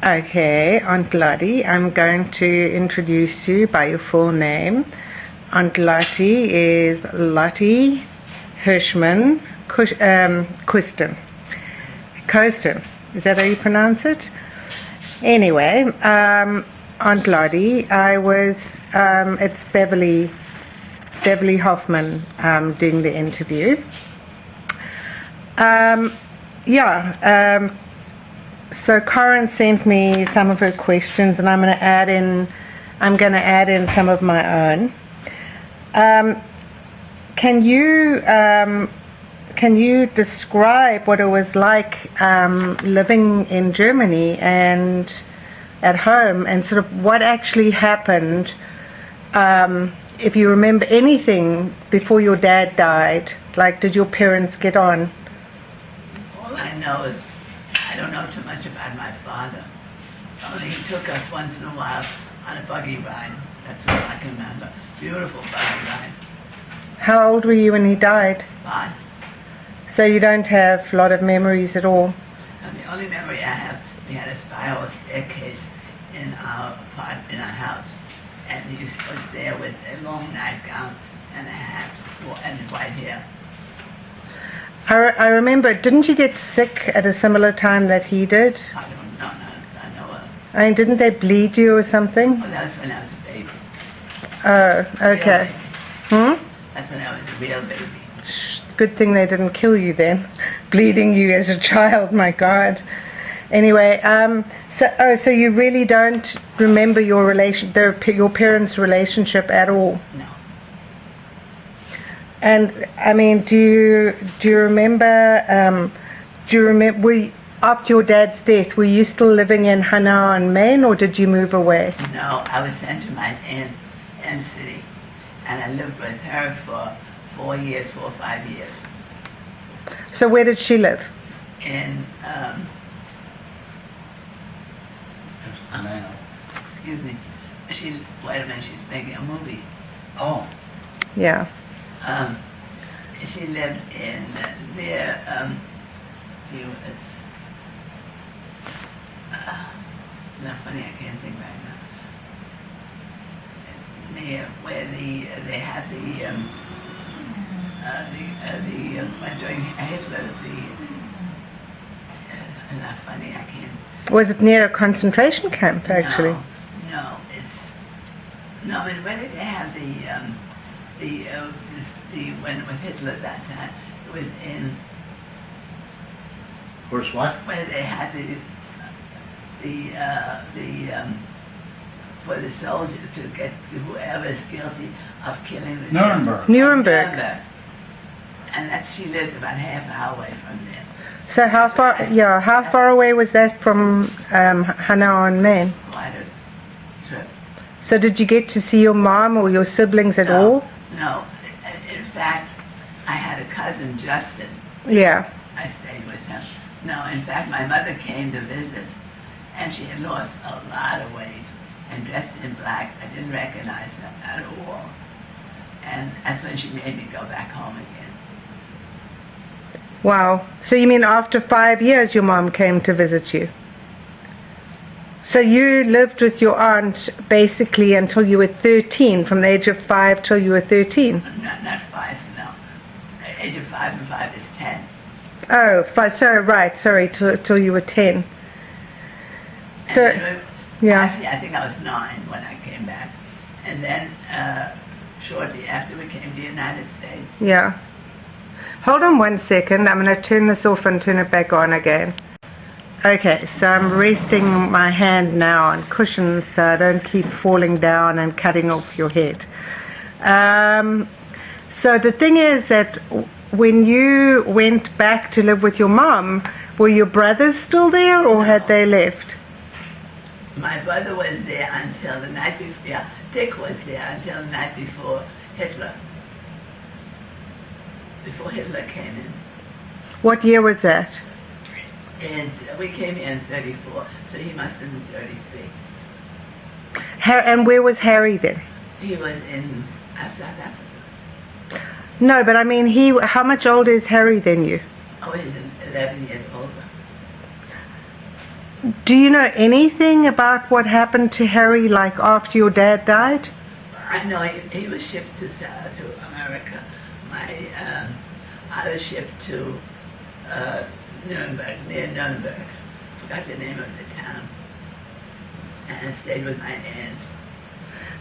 Okay, Aunt Lottie, I'm going to introduce you by your full name. Aunt Lottie is Lotte Hirschmann Koesten. Koesten. Is that how you pronounce it? Anyway, Aunt Lottie, it's Beverley Hoffman doing the interview. So Corinne sent me some of her questions, and I'm going to add in some of my own. Can you describe what it was like living in Germany and at home, and sort of what actually happened? If you remember anything before your dad died, like did your parents get on? All I know is I don't know too much about my father. Only he took us once in a while on a buggy ride. That's all I can remember. Beautiful buggy ride. How old were you when he died? 5. So you don't have a lot of memories at all? And the only memory I have, we had a spiral staircase in our house, and he was there with a long nightgown and a hat and white hair. I remember, didn't you get sick at a similar time that he did? I don't know, I know of. I mean, didn't they bleed you or something? Well, that was when I was a baby. Oh, okay. That's when I was a real baby. Good thing they didn't kill you then, bleeding you as a child, my God. Anyway, so you really don't remember your parents' relationship at all? No. And I mean, do you remember? After your dad's death, were you still living in Hanau in Maine, or did you move away? No, I was sent to my aunt city, and I lived with her for 4 or 5 years. So where did she live? In excuse me. Wait a minute, she's making a movie. Oh. Yeah. She lived in near, it's not funny, I can't think right now. Near where they had when during Hitler, not funny, I can't. Was it near a concentration camp, actually? No, I mean, where did they have when with Hitler that time, it was in. Of course, what? Where they had for the soldiers to get whoever is guilty of killing the Nuremberg. And she lived about half an hour away from there. So how far away was that from Hanau in Maine? Quite a trip. So did you get to see your mom or your siblings at all? No. In fact, I had a cousin, Justin. Yeah. I stayed with him. No, in fact, my mother came to visit, and she had lost a lot of weight and dressed in black. I didn't recognize her at all. And that's when she made me go back home again. Wow. So you mean after 5 years your mom came to visit you? So you lived with your aunt basically until you were 13, from the age of 5 till you were 13? Not 5, no. Age of 5 and 5 is 10. Oh, sorry, till you were 10. So, yeah. Actually, I think I was 9 when I came back. And then shortly after we came to the United States. Yeah. Hold on 1 second. I'm going to turn this off and turn it back on again. Okay, so I'm resting my hand now on cushions so I don't keep falling down and cutting off your head. So the thing is that when you went back to live with your mom, were your brothers still there, or had they left? My brother was there until the night before. Yeah, Dick was there until the night before Hitler. Before Hitler came in. What year was that? And we came here in 34, so he must have been 33. And where was Harry then? He was in South Africa. No, but I mean, how much older is Harry than you? Oh, he's 11 years older. Do you know anything about what happened to Harry, like after your dad died? I know he was shipped to America. I was shipped to Nuremberg, near Nuremberg. Forgot the name of the town. And stayed with my aunt.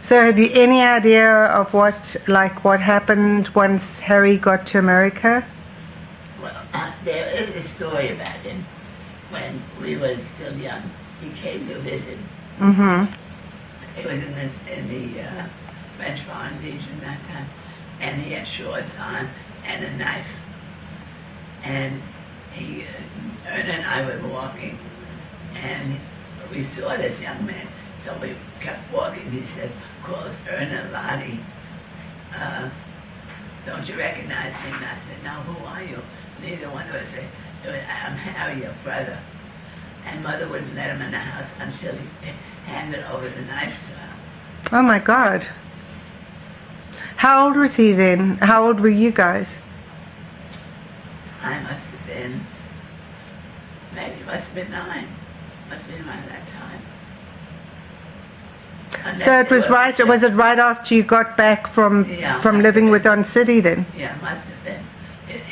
So have you any idea of what happened once Harry got to America? Well, there is a story about him. When we were still young, he came to visit. Mm-hmm. It was in the French Foreign Legion that time, and he had shorts on and a knife. And Erna and I were walking, and we saw this young man, so we kept walking. He said, calls Erna Lottie. Don't you recognize me? And I said, no, who are you? Neither one of us said, I'm Harry, your brother. And Mother wouldn't let him in the house until he handed over the knife to her. Oh my God. How old was he then? How old were you guys? I must have been, maybe must have been 9. Must have been around that time. Unless So it was was it right after you got back from living with Aunt City then? Yeah, must have been.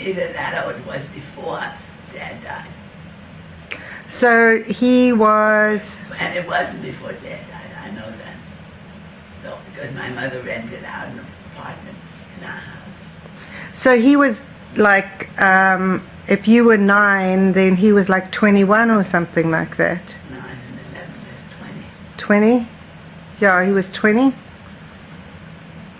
Either that or it was before Dad died. So he was... And it wasn't before Dad died, I know that. So, because my mother rented out an apartment in our house. So he was like, if you were 9, then he was like 21 or something like that. 9 and 11 is 20? Yeah, he was 20.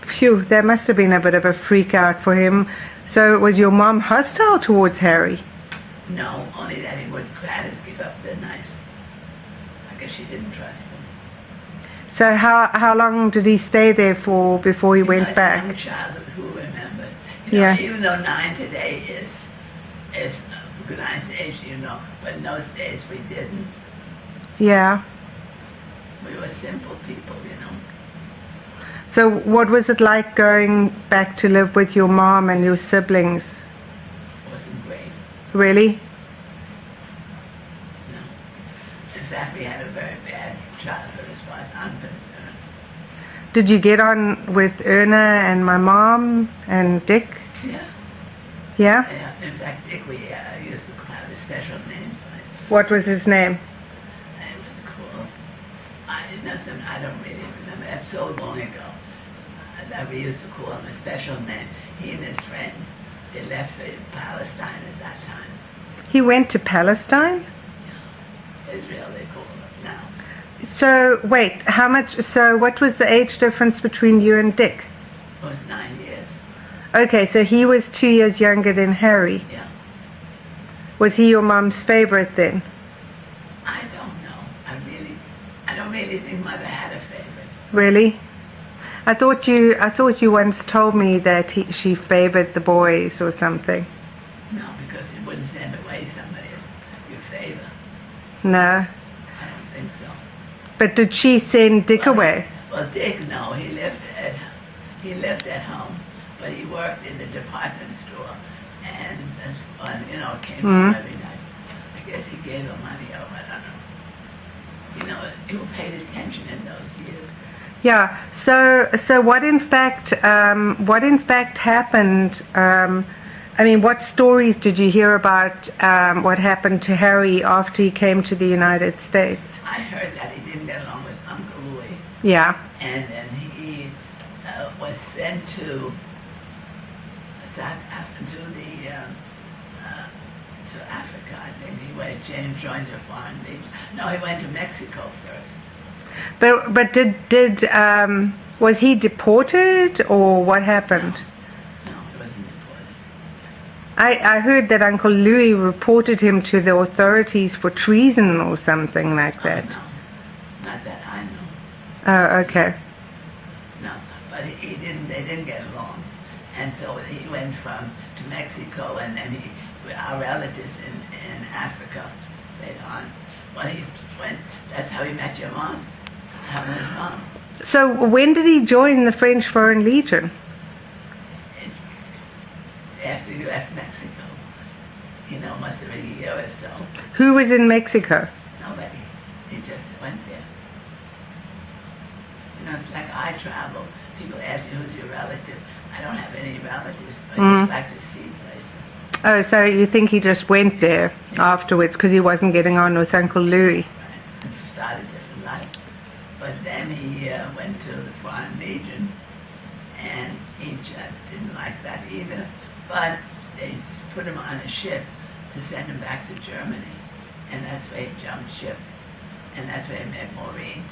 Phew, that must have been a bit of a freak out for him. So was your mom hostile towards Harry? No, only that he would gladly give up the knife. I guess she didn't trust him. So how long did he stay there for before he went back? A young child who remembers. Even though 9 today is a nice age, but in those days we didn't. Yeah. We were simple people, So what was it like going back to live with your mom and your siblings? It wasn't great. Really? No. In fact, we had a very bad childhood as far as I'm concerned. Did you get on with Erna and my mom and Dick? Yeah. Yeah? Yeah. In fact, Dick, we used to have a special name for him. What was his name? It was called, I don't really remember. That's so long ago that we used to call him a special name. He and his friend, they left for Palestine at that time. He went to Palestine? Yeah. Israel, they call it now. So, wait, what was the age difference between you and Dick? It was 9 years. Okay, so he was 2 years younger than Harry. Yeah. Was he your mom's favorite then? I don't know. I don't really think Mother had a favorite. Really? I thought you once told me that she favored the boys or something. No, because he wouldn't send away somebody as your favor. No. I don't think so. But did she send Dick away? Well, Dick, no, he lived at home, but he worked in the department store, and came home every night. I guess he gave her money over. I don't know. He paid attention in those years. Yeah. So what in fact happened? What stories did you hear about what happened to Harry after he came to the United States? I heard that he didn't get along with Uncle Louis. Yeah. And then he was sent to Africa. I think he joined the Foreign Legion. No, he went to Mexico first. But did was he deported or what happened? No, he wasn't deported. I heard that Uncle Louis reported him to the authorities for treason or something like that. No, not that I know. Oh, okay. No, but they didn't get along. And so he went to Mexico, and then our relatives in Africa later on. Well, he went, that's how he met your mom. His mom. So when did he join the French Foreign Legion? After you left Mexico. Must have been a year or so. Who was in Mexico? Nobody. He just went there. You know, it's like I travel. People ask me, who's your relative? I don't have any relatives, but I just like to see places. Oh, so you think he just went there afterwards because he wasn't getting on with Uncle Louis? Right. And started a different life. But then he went to the Foreign Legion, and he just didn't like that either. But they put him on a ship to send him back to Germany. And that's where he jumped ship. And that's where he met Maureen.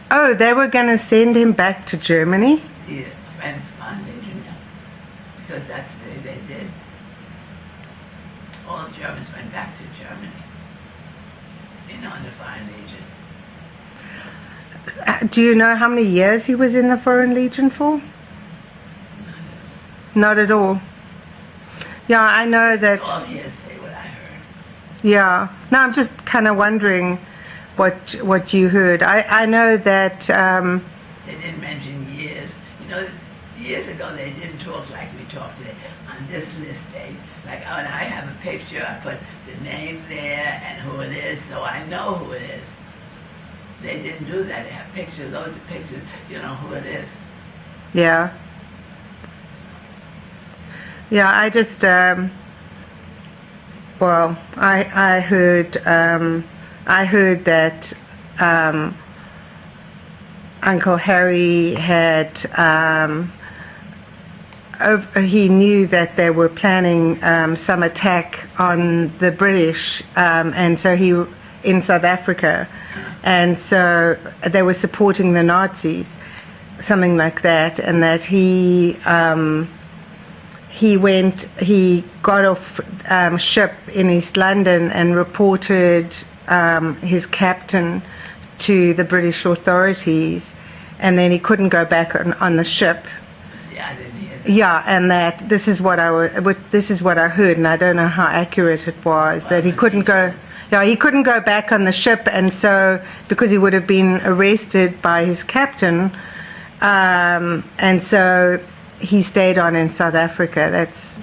Oh, they were going to send him back to Germany? The friend Foreign Legion, yeah. Because that's the they did. All Germans went back to Germany. You know, in the Foreign Legion. Do you know how many years he was in the Foreign Legion for? Not at all. Yeah, I know that. All hearsay, what I heard. Yeah. No, I'm just kind of wondering what you heard. I know that. They didn't mention years. You know, years ago they didn't talk like we talk today. On this list date, like when I have a picture, I put the name there and who it is, so I know who it is. They didn't do that. They have pictures, loads of pictures. You know who it is. Yeah. Yeah, I just. Well, I heard. I heard that Uncle Harry had. He knew that they were planning some attack on the British, and so he in South Africa, and so they were supporting the Nazis, something like that, and that he got off ship in East London and reported his captain to the British authorities, and then he couldn't go back on the ship. See, I didn't hear that. Yeah, and that this is what I heard, and I don't know how accurate it was. Well, that he couldn't go. Yeah, he couldn't go back on the ship, and so because he would have been arrested by his captain, and so he stayed on in South Africa. That's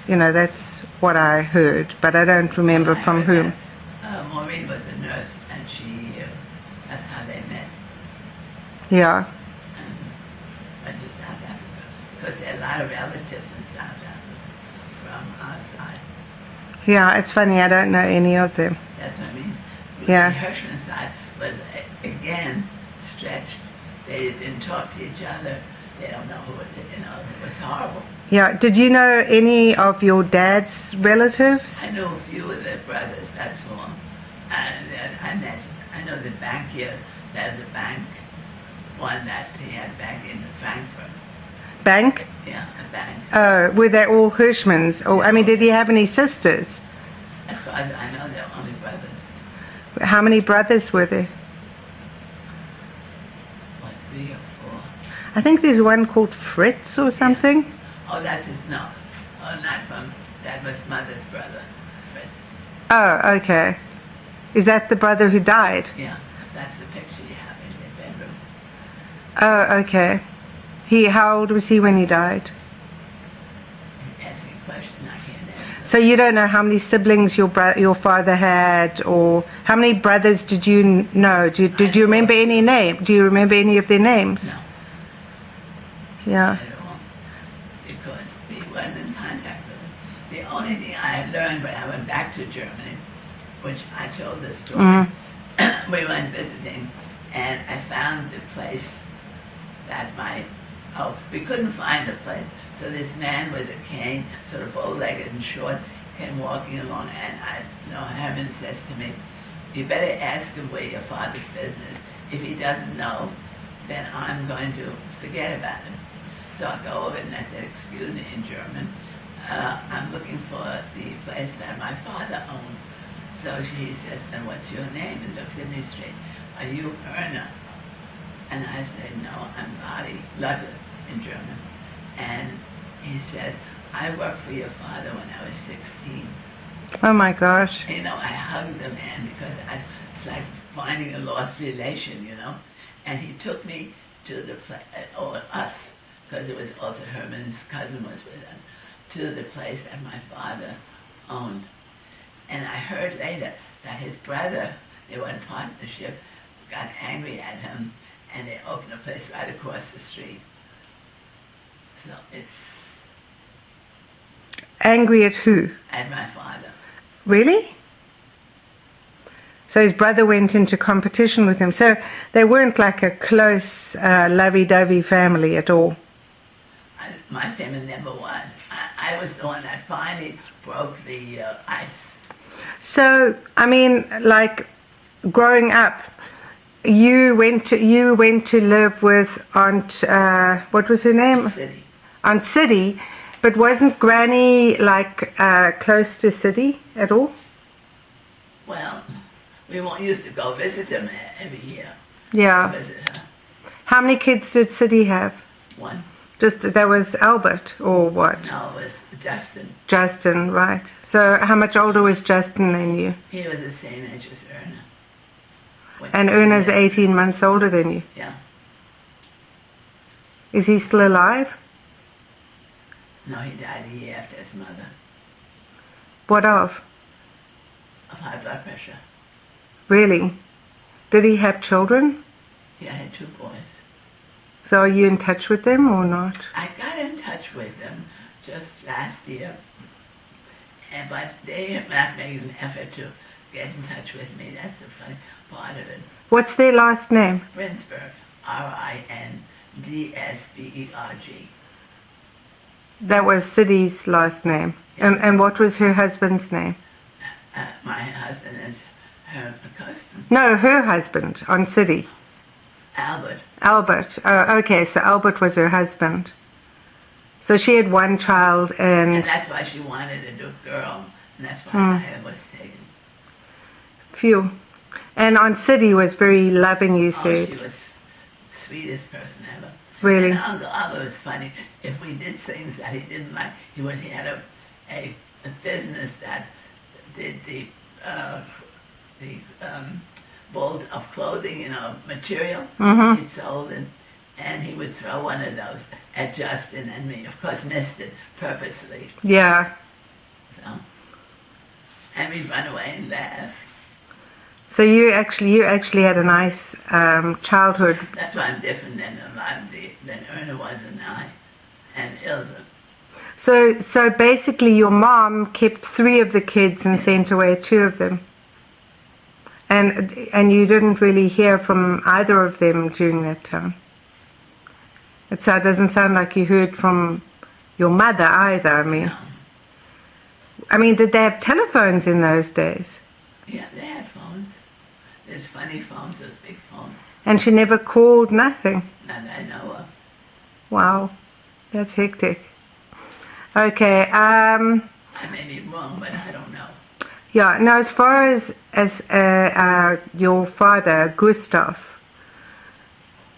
what I heard, but I don't remember Well, I from heard whom. that, Maureen was a nurse, and that's how they met. Yeah. Went to South Africa because there are a lot of relatives in South Africa from our side. Yeah, it's funny. I don't know any of them. That's what I mean. Yeah. The Hirschman side was again stretched. They didn't talk to each other. They don't know who it is. You know, it was horrible. Yeah. Did you know any of your dad's relatives? I know a few of their brothers. That's all. I know the bank here. There's a bank, one that he had back in Frankfurt. Bank? Yeah, a bank. Oh, were they all Hirschmans? Or I mean, did he have any sisters? As far as I know, they're only brothers. How many brothers were there? What, 3 or 4? I think there's one called Fritz or something. Oh, that's his, no. Oh, not from, that was mother's brother, Fritz. Oh, okay. Is that the brother who died? Yeah, that's the picture you have in the bedroom. Oh, okay. How old was he when he died? You ask me a question, I can't answer. So you don't know how many siblings your father had, or how many brothers did you know? Did you remember any name? Do you remember any of their names? No, Yeah. at all. Because we weren't in contact with them. The only thing I had learned when I went back to Germany, which I told this story, we went visiting, and I found the place that we couldn't find the place. So this man with a cane, sort of bow-legged and short, came walking along, and Herman says to me, you better ask him where your father's business. If he doesn't know, then I'm going to forget about him. So I go over and I said, excuse me, in German, I'm looking for the place that my father owned. So she says, and what's your name? And looks at me straight. Are you Erna? And I said, no, I'm Lotte in German. And he said, I worked for your father when I was 16. Oh my gosh. You know, I hugged the man because it's like finding a lost relation, you know. And he took me to the place, or us, because it was also Herman's cousin was with us, to the place that my father owned. And I heard later that his brother, they were in partnership, got angry at him, and they opened a place right across the street. So it's Angry at who? at my father. Really? So his brother went into competition with him. So they weren't like a close, lovey-dovey family at all. My family never was. I was the one that finally broke the ice. So, I mean, like, growing up, you went to live with Aunt, what was her name? City. Aunt City, but wasn't Granny, like, close to City at all? Well, we used to go visit them every year. Yeah. Visit her. How many kids did City have? One. Just, that was Albert, or what? No, it was Justin. Justin, right. So how much older was Justin than you? He was the same age as Erna. And Erna's 18 months older than you. Yeah. Is he still alive? No, he died a year after his mother What of? of high blood pressure. Really? Did he have children? He had 2 boys. So are you in touch with them or not? I got in touch with them just last year, but they are not making an effort to get in touch with me. That's the funny part of it. What's their last name? Rinsberg, Rindsberg. That was City's last name. Yeah. And what was her husband's name? My husband is Hirschmann Koesten. No, her husband on City. Albert. Albert. Oh, okay, so Albert was her husband. So she had one child And and... that's why she wanted a girl, and that's why I was taken. Phew. And on City was very loving, you Oh, said. she was the sweetest person ever. Really? And Uncle Albert was funny. If we did things that he didn't like, he had a business that did the bolt of clothing, material. Mhm. He sold it, and he would throw one of those at Justin and me. Of course, missed it purposely. Yeah. So, and we'd run away and laugh. So you actually had a nice childhood. That's why I'm different than than Erna was and Ilse. So basically your mom kept 3 of the kids and sent away 2 of them. And you didn't really hear from either of them during that time. It doesn't sound like you heard from your mother either. I mean, did they have telephones in those days? Yeah, they had phones. There's funny phones, those big phones. And she never called, nothing. Not that I know of. Wow, that's hectic. Okay. I may be wrong, but I don't know. Yeah. Now, as far as your father, Gustav,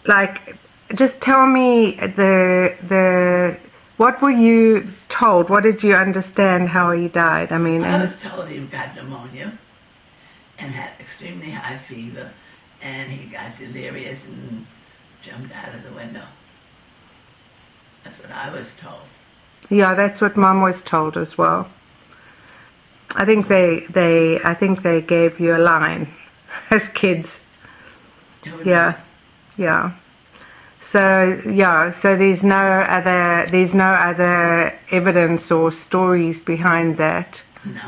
like, just tell me what were you told? What did you understand how he died? I mean, I was told he got pneumonia and had extremely high fever, and he got delirious and jumped out of the window. That's what I was told. yeah, that's what Mom was told as well. I think they gave you a line as kids. Yeah. So there's no other evidence or stories behind that. No.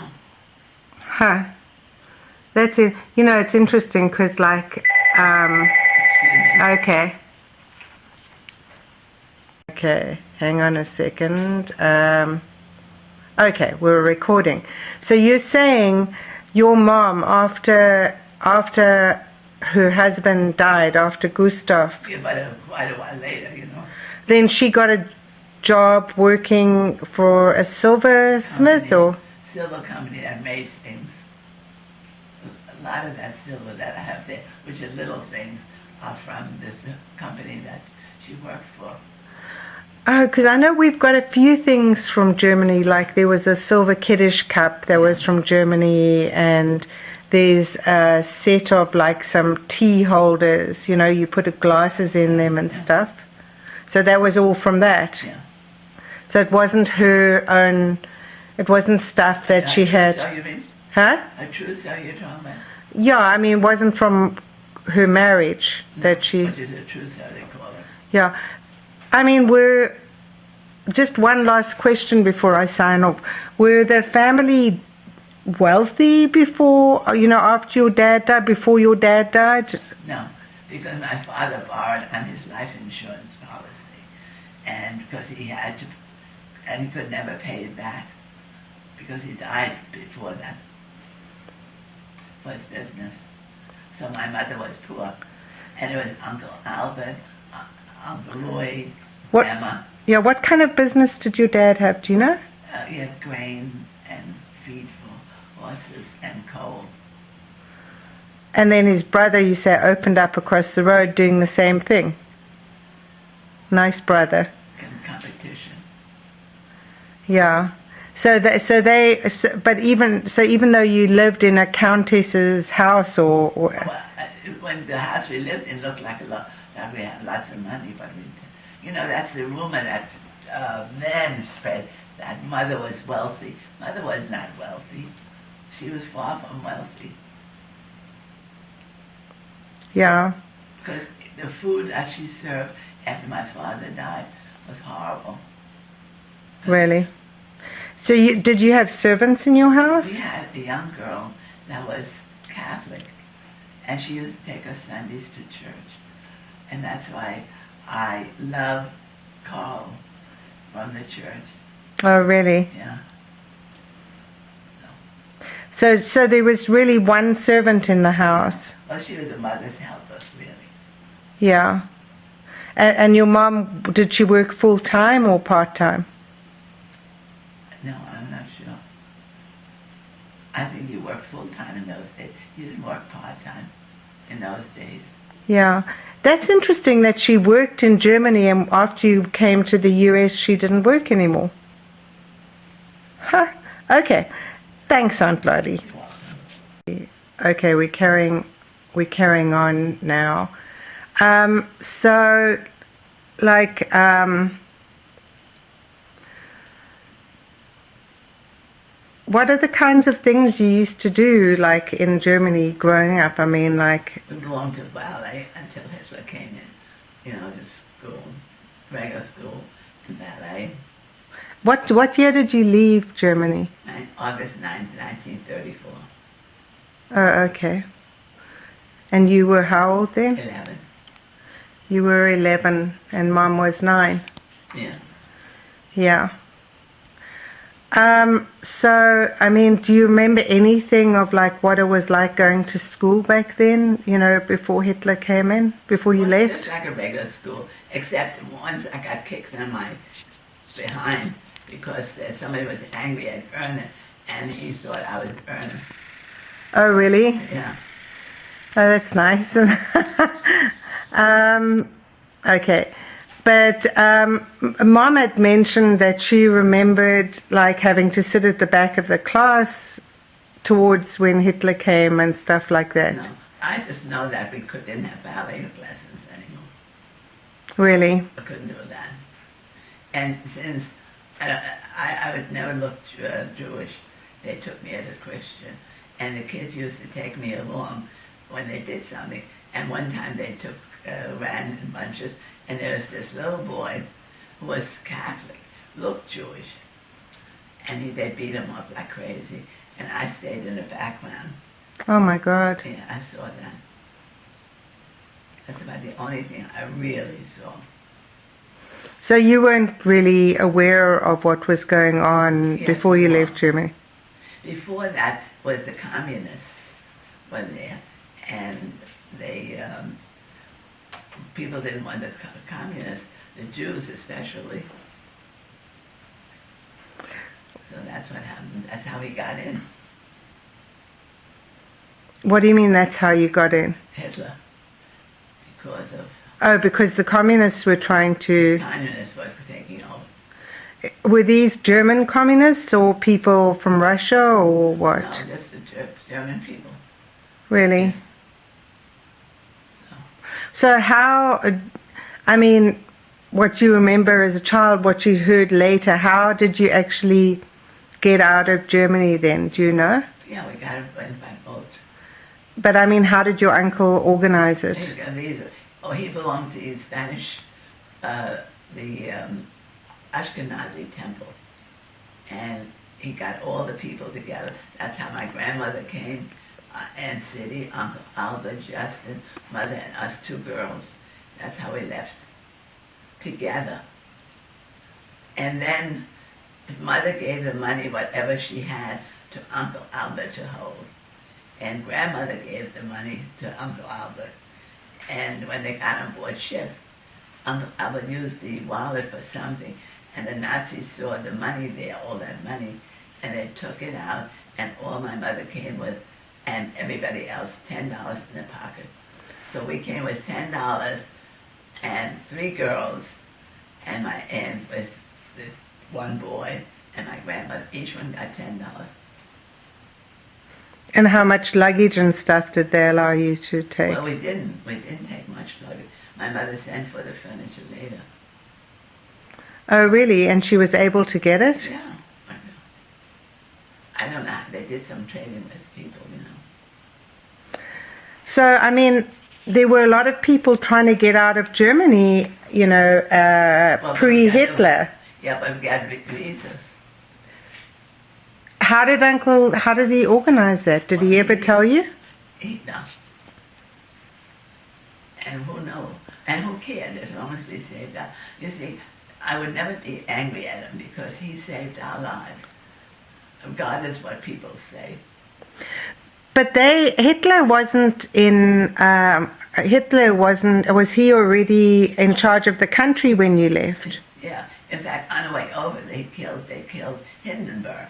Huh. That's it. It's interesting because, like, Excuse me. Okay, hang on a second. Okay, we're recording. So you're saying your mom, after her husband died, after Gustav, Yeah, but quite a while later, then she got a job working for a silversmith, or? Silver company that made things. A lot of that silver that I have there, which are little things, are from the company that she worked for. Oh, because I know we've got a few things from Germany, like there was a silver Kiddish cup that was from Germany, and there's a set of like some tea holders, you put glasses in them and stuff. So that was all from that. Yeah. So it wasn't her own, it wasn't stuff that she had. So you mean? Huh? A trousseau you're talking about? Yeah, I mean, it wasn't from her marriage that she... Which is a trousseau, they call it. Yeah. I mean, just one last question before I sign off. Were the family wealthy before, after your dad died, before your dad died? No, because my father borrowed on his life insurance policy, and because he had to, and he could never pay it back, because he died before that, for his business. So my mother was poor, and it was Uncle Albert, Uncle Lloyd, Emma. Yeah, what kind of business did your dad have, do you know? He had grain and feed for horses and coal. And then his brother, you say, opened up across the road doing the same thing. Nice brother. In competition. Yeah. But even though you lived in a countess's house or well, when the house we lived in looked like that we had lots of money, but that's the rumor that men spread that mother was wealthy. Mother was not wealthy. She was far from wealthy. Yeah. Because the food that she served after my father died was horrible. Really? So did you have servants in your house? We had a young girl that was Catholic, and she used to take us Sundays to church. And that's why I love Carl from the church. Oh, really? Yeah. So there was really one servant in the house? Well, she was a mother's helper, really. Yeah. And your mom, did she work full-time or part-time? No, I'm not sure. I think you worked full-time in those days. You didn't work part-time in those days. Yeah. That's interesting that she worked in Germany and after you came to the US she didn't work anymore. Huh. Okay. Thanks, Aunt Lottie. Okay, we're carrying on now. What are the kinds of things you used to do, like in Germany growing up? I mean, like... We belonged to ballet until Hitler came in, to school, regular school, and ballet. What year did you leave Germany? August 9th, 1934. Oh, okay. And you were how old then? 11. You were 11 and Mom was 9. Yeah. Yeah. So, I mean, do you remember anything of like what it was like going to school back then, before Hitler came in, before you left? Just like a regular school, except once I got kicked in my behind because somebody was angry at Erna and he thought I was Erna. Oh, really? Yeah. Oh, that's nice. Okay. But Mom had mentioned that she remembered like having to sit at the back of the class towards when Hitler came and stuff like that. No, I just know that we didn't have ballet lessons anymore. Really? I couldn't do that. And since I was never looked Jewish, they took me as a Christian. And the kids used to take me along when they did something. And one time they ran in bunches, and there was this little boy who was Catholic, looked Jewish, and they beat him up like crazy. And I stayed in the background. Oh my God. Yeah, I saw that. That's about the only thing I really saw. So you weren't really aware of what was going on before you left Germany? Before that was the communists were there, and people didn't want the communists, the Jews especially. So that's what happened. That's how we got in. What do you mean that's how you got in? Hitler. Because of... Oh, because the communists were trying to... Communists were taking over. Were these German communists or people from Russia or what? No, just the German people. Really? So how, I mean, what you remember as a child, what you heard later, how did you actually get out of Germany then? Do you know? Yeah, we got went by boat. But I mean, how did your uncle organize it? Take a visa. Oh, he belonged to the Spanish, the Ashkenazi temple. And he got all the people together. That's how my grandmother came, Aunt City, Uncle Albert, Justin, Mother, and us two girls. That's how we left together. And then Mother gave the money, whatever she had, to Uncle Albert to hold. And Grandmother gave the money to Uncle Albert. And when they got on board ship, Uncle Albert used the wallet for something, and the Nazis saw the money there, all that money, and they took it out, and all my mother came with, and everybody else, $10 in their pocket. So we came with $10, and 3 girls, and my aunt with the 1 boy, and my grandmother. Each one got $10. And how much luggage and stuff did they allow you to take? Well, we didn't take much luggage. My mother sent for the furniture later. Oh, really? And she was able to get it? Yeah. I don't know. They did some trading with people, you know. So, I mean, there were a lot of people trying to get out of Germany, you know, pre-Hitler. Yeah, but we got visas. How did he organize that? Did he ever tell you? He does. And who knows? And who cared as long as we saved our... You see, I would never be angry at him because he saved our lives, regardless what people say. But Hitler wasn't in... Was he already in charge of the country when you left? Yeah. In fact, on the way over, they killed Hindenburg,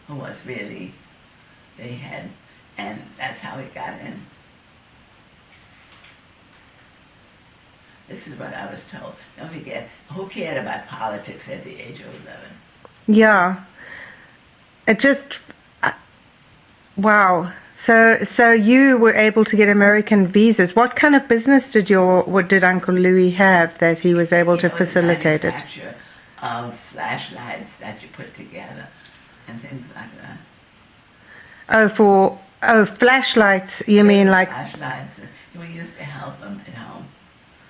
who was really the head, and that's how he got in. This is what I was told. Don't forget, who cared about politics at the age of 11? Yeah. It just... wow. So you were able to get American visas. What kind of business did Uncle Louis have that he was able to facilitate it? Manufacture of flashlights that you put together and things like that. Flashlights, you mean like... Flashlights. We used to help them at home,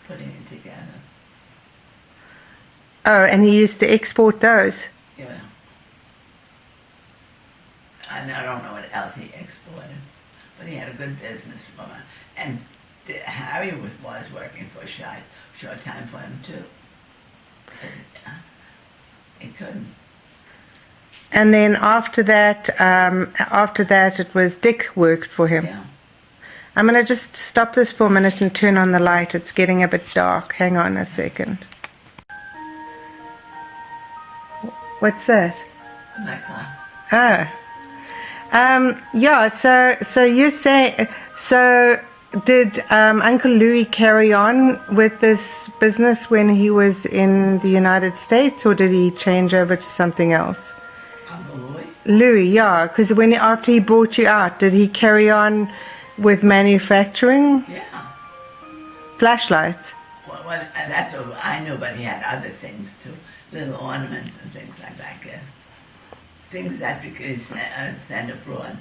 putting it together. Oh, and he used to export those? Yeah. And I don't know what else he exported, but he had a good business woman. And Harry was working for a short time for him too. But, he couldn't. And then after that, it was Dick worked for him. Yeah. I'm going to just stop this for a minute and turn on the light. It's getting a bit dark. Hang on a second. What's that? My car. Oh. Yeah, so you say, so did Uncle Louis carry on with this business when he was in the United States, or did he change over to something else? Uncle Louis? Louis, yeah, because after he brought you out, did he carry on with manufacturing? Yeah. Flashlights? Well, that's what I knew, but he had other things too, little ornaments and things like that, I guess. Things that we could send abroad.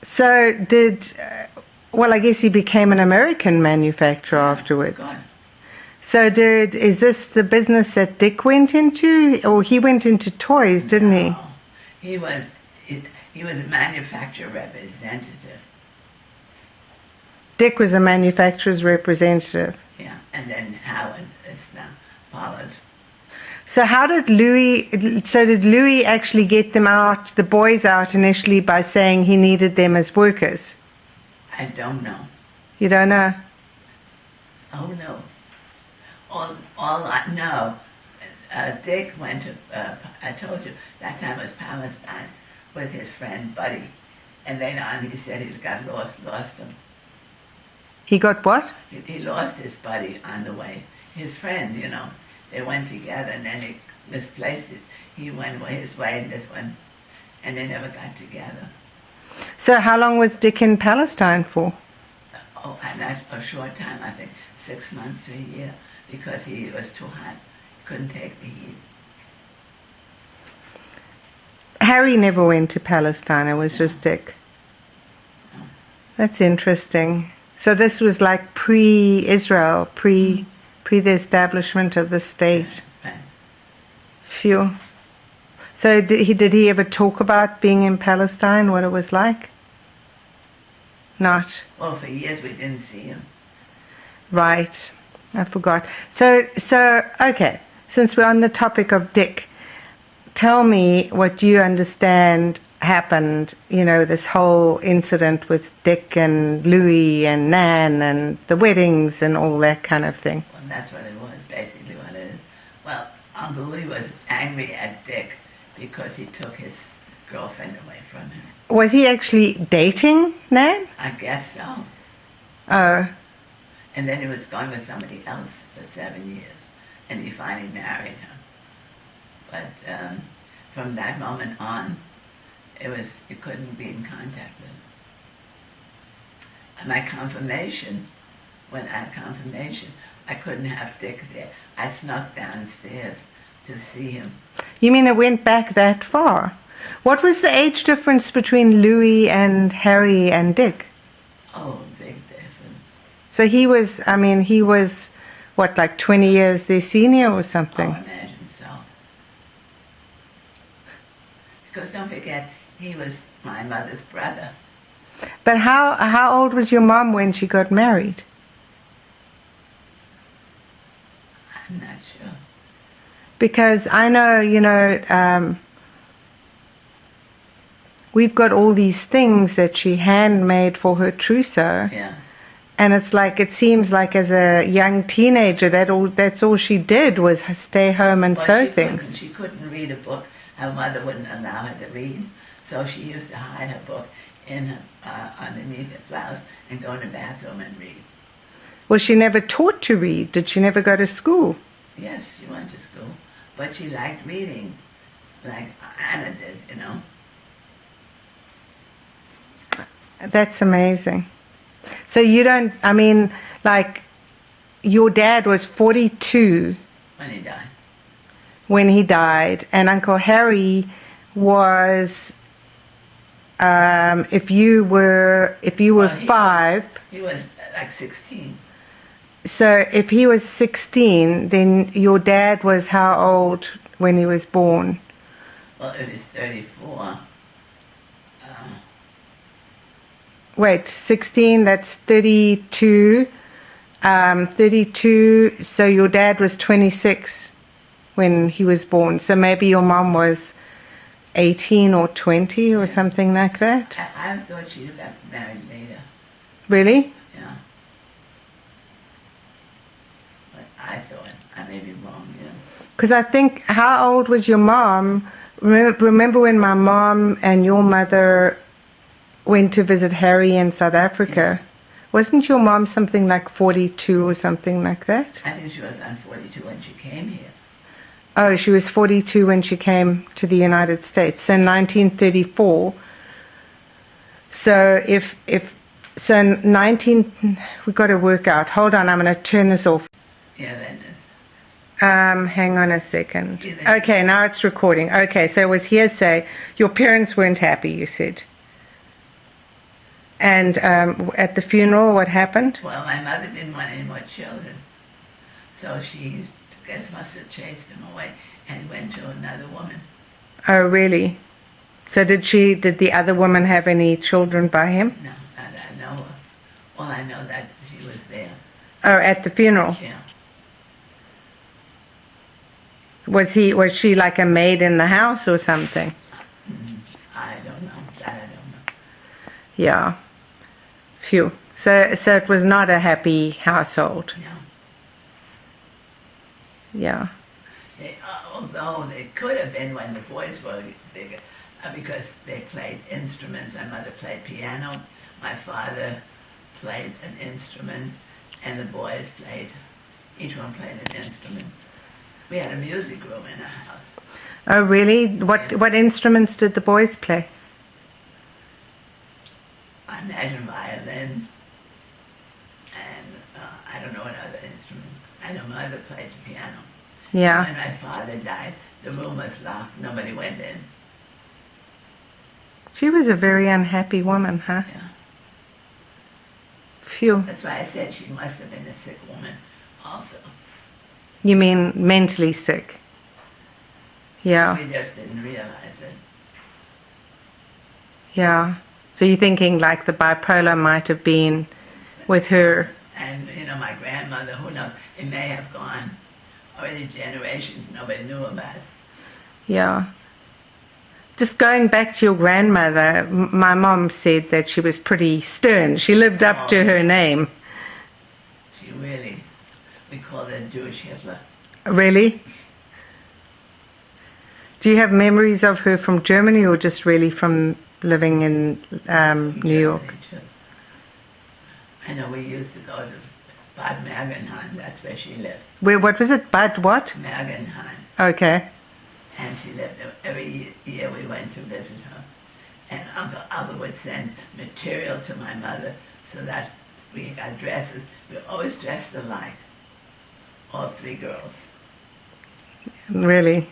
So I guess he became an American manufacturer afterwards. God. So is this the business that Dick went into, or he went into toys, didn't he? No. He was a manufacturer representative. Dick was a manufacturer's representative. Yeah, and then Howard is now followed. So did Louis actually get them out, the boys out initially by saying he needed them as workers? I don't know. You don't know? Oh no. All I know, Dick went to, I told you, that time was Palestine with his friend Buddy. And later on he said he got lost him. He got what? He lost his buddy on the way. His friend, you know. They went together and then he misplaced it. He went his way and this one, and they never got together. So how long was Dick in Palestine for? Oh, and that a short time, I think 6 months to a year, because he was too hot. Couldn't take the heat. Harry never went to Palestine, it was just Dick. That's interesting. So this was like pre-Israel, pre the establishment of the state. Right. Phew. So did he ever talk about being in Palestine, what it was like? Not. Well, for years we didn't see him. Right. I forgot. So okay, since we're on the topic of Dick, tell me what you understand happened, this whole incident with Dick and Louis and Nan and the weddings and all that kind of thing. Well, that's what it was, basically what it is. Well, Uncle Louis was angry at Dick because he took his girlfriend away from him. Was he actually dating Nan? I guess so. Oh. And then he was going with somebody else for 7 years, and he finally married her. But from that moment on, you couldn't be in contact with him. And my confirmation, when I had confirmation, I couldn't have Dick there. I snuck downstairs to see him. You mean it went back that far? What was the age difference between Louis and Harry and Dick? Oh, big difference. So he was, what, like 20 years their senior or something? Oh, I imagine so. Because don't forget, he was my mother's brother. But how old was your mom when she got married? I'm not sure. Because I know, we've got all these things that she handmade for her trousseau. Yeah. And it's like, it seems like as a young teenager, that's all she did was stay home and sew things. She couldn't read a book. Her mother wouldn't allow her to read. So she used to hide her book underneath her blouse and go in the bathroom and read. Well, she never taught to read. Did she never go to school? Yes, she went to school. But she liked reading, like Anna did, That's amazing. So you don't, your dad was 42 when he died. And Uncle Harry was, if you were 5. He was like 16. So if he was 16, then your dad was how old when he was born? Well, it was 34. Wait, 16, that's 32. 32, so your dad was 26 when he was born. So maybe your mom was 18 or 20 or something like that? I thought she'd have got married later. Really? Yeah. But I thought, I may be wrong, Because I think, how old was your mom? Remember when my mom and your mother went to visit Harry in South Africa? Wasn't your mom something like 42 or something like that? I think she was on 42 when she came here. Oh, she was 42 when she came to the United States, so 1934. So so 19, we've got to work out. Hold on, I'm going to turn this off. Yeah, that is. Hang on a second. Okay, now it's recording. Okay, so it was hearsay. Your parents weren't happy, you said. And at the funeral, what happened? Well, my mother didn't want any more children. So she, I guess, must have chased him away and went to another woman. Oh, really? So did the other woman have any children by him? No, not that I know of. Well, I know that she was there. Oh, at the funeral? Yeah. Was she like a maid in the house or something? I don't know. That I don't know. Yeah. Phew. So it was not a happy household. No. Yeah. Although it could have been when the boys were bigger, because they played instruments. My mother played piano. My father played an instrument, and the boys each one played an instrument. We had a music room in our house. Oh, really? What instruments did the boys play? I imagine violin, and I don't know what other instrument. I know my mother played the piano. Yeah. When my father died, the room was locked. Nobody went in. She was a very unhappy woman, huh? Yeah. Phew. That's why I said she must have been a sick woman also. You mean mentally sick? Yeah. We just didn't realize it. Yeah. So you're thinking like the bipolar might have been with her. And, my grandmother, who knows, it may have gone already generations, nobody knew about it. Yeah. Just going back to your grandmother, my mom said that she was pretty stern. She lived up to her name. She really, we called her Jewish Hitler. Really? Do you have memories of her from Germany or just really from living in New York? Too. I know we used to go to Bad Mergenheim, that's where she lived. What was it? Bad what? Mergenheim. Okay. And she lived there. Every year we went to visit her. And Uncle Albert would send material to my mother so that we got dresses. We always dressed alike, all three girls. Really?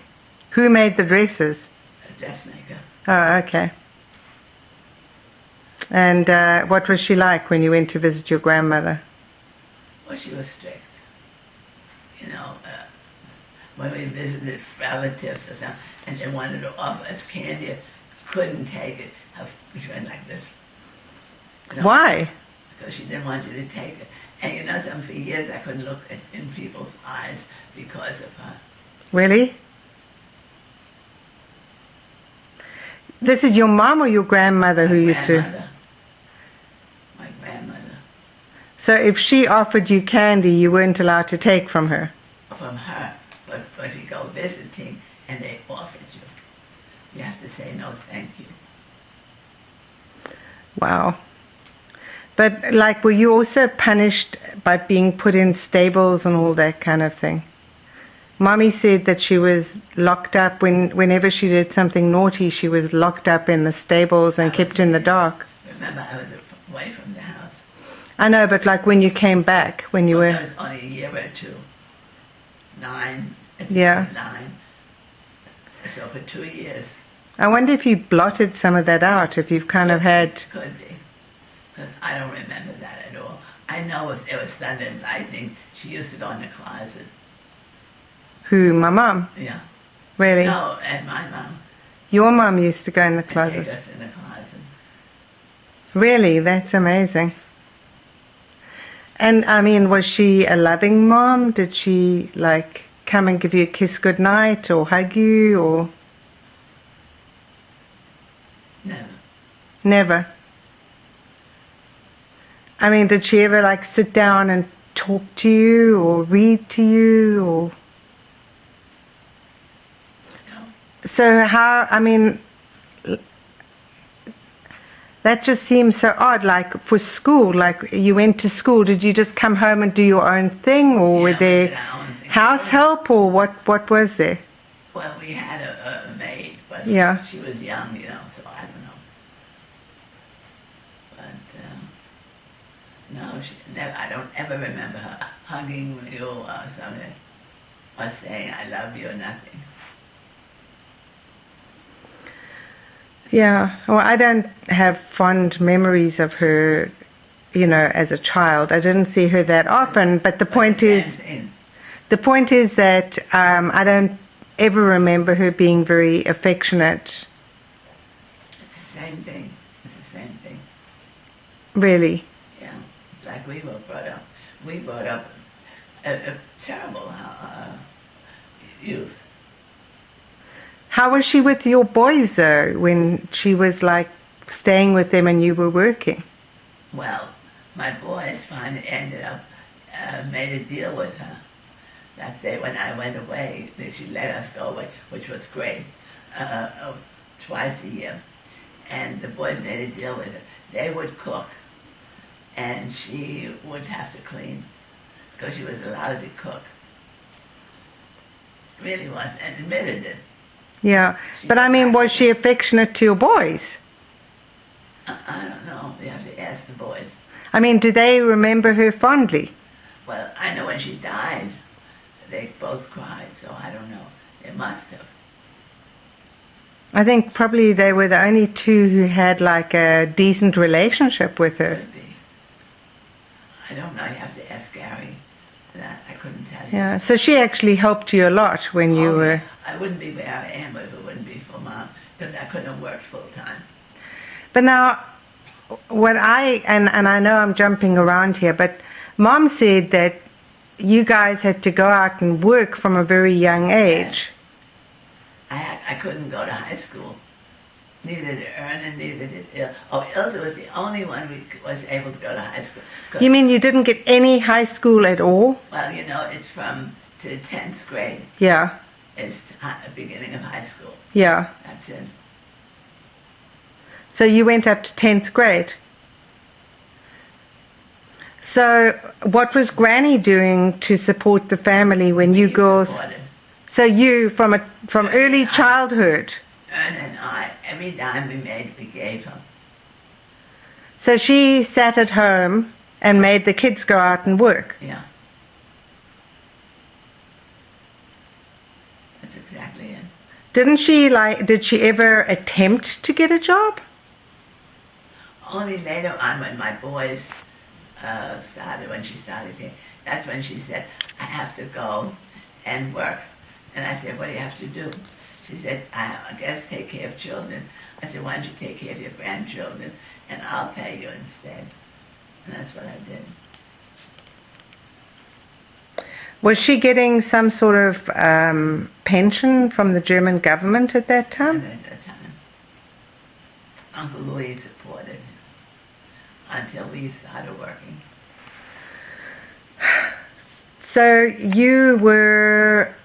Who made the dresses? A dressmaker. Oh, okay. And what was she like when you went to visit your grandmother? Well, she was strict. When we visited relatives or something, and they wanted to offer us candy, couldn't take it. She went like this. Why? Because she didn't want you to take it. And for years I couldn't look in people's eyes because of her. Really? This is your mom or your grandmother who used to? My grandmother. So if she offered you candy, you weren't allowed to take from her? From her. But if you go visiting and they offered you have to say no, thank you. Wow. But were you also punished by being put in stables and all that kind of thing? Mommy said that she was locked up whenever she did something naughty, she was locked up in the stables and kept in the dark. Remember, I was away from the house. I know, but when you came back, when you were... That was only a year or two. 9. Yeah. 9. So for 2 years. I wonder if you blotted some of that out, if you've kind of had... Could be. Because I don't remember that at all. I know if there was thunder and lightning, she used to go in the closet. Who, my mom? Yeah. Really? No, and my mom. Your mom used to go in the closet? Take us in the closet. Really? That's amazing. And, was she a loving mom? Did she, come and give you a kiss goodnight or hug you, or...? Never. Never? Did she ever, sit down and talk to you or read to you, or...? So how, that just seems so odd, for school, you went to school, did you just come home and do your own thing, or were there house help, or what was there? Well, we had a maid, but Yeah. she was young, so I don't know. But, no, I don't ever remember her hugging you or something, or saying I love you or nothing. Yeah, well, I don't have fond memories of her, as a child. I didn't see her that often, but the point is that I don't ever remember her being very affectionate. It's the same thing. Really? Yeah, it's like we were brought up. We brought up a terrible youth. How was she with your boys, though, when she was, staying with them and you were working? Well, my boys finally ended up, made a deal with her that day when I went away. She let us go away, which was great, twice a year. And the boys made a deal with her. They would cook, and she would have to clean, because she was a lousy cook. Really was, and admitted it. Yeah, but was she affectionate to your boys? I don't know. You have to ask the boys. Do they remember her fondly? Well, I know when she died, they both cried, so I don't know. They must have. I think probably they were the only two who had, a decent relationship with her. Could be. I don't know. You have to ask Gary. That I couldn't tell you. Yeah, so she actually helped you a lot when you were... I wouldn't be where I am if it wouldn't be for Mom, because I couldn't have worked full time. But now, what and I know I'm jumping around here, but Mom said that you guys had to go out and work from a very young age. Yes. I couldn't go to high school. Neither did Ern and neither did Il. Oh, Ilse was the only one who was able to go to high school. You mean you didn't get any high school at all? Well, you know, it's from to 10th grade. Yeah. It's the beginning of high school. Yeah. That's it. So you went up to 10th grade. So what was Granny doing to support the family when you girls... Supported. So you, from early childhood... Ern and I, every dime we made, we gave her. So she sat at home and made the kids go out and work. Yeah. That's exactly it. Did she ever attempt to get a job? Only later on when my boys when she started here, that's when she said, I have to go and work. And I said, what do you have to do? She said, I guess take care of children. I said, why don't you take care of your grandchildren and I'll pay you instead. And that's what I did. Was she getting some sort of pension from the German government at that time? And at that time, Uncle Louis supported until we started working. So you were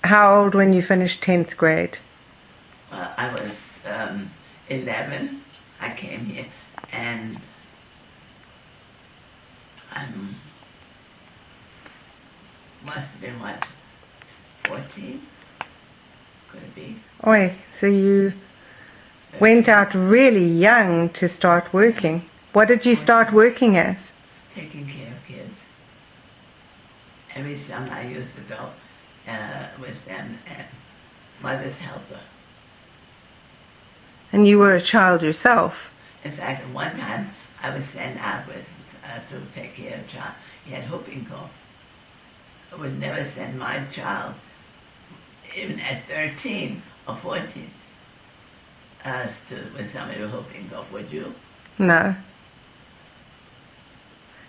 how old when you finished 10th grade? Well, I was 11. I came here, and I must have been, what, 14? Could it be? Oi, so you went out really young to start working. What did you start working as? Taking care of kids. Every summer I used to go with them and mother's helper. And you were a child yourself? In fact, at one time I was sent out with to take care of a child. He had whooping cough. I would never send my child, even at 13 or 14, with somebody with whooping cough. Would you? No.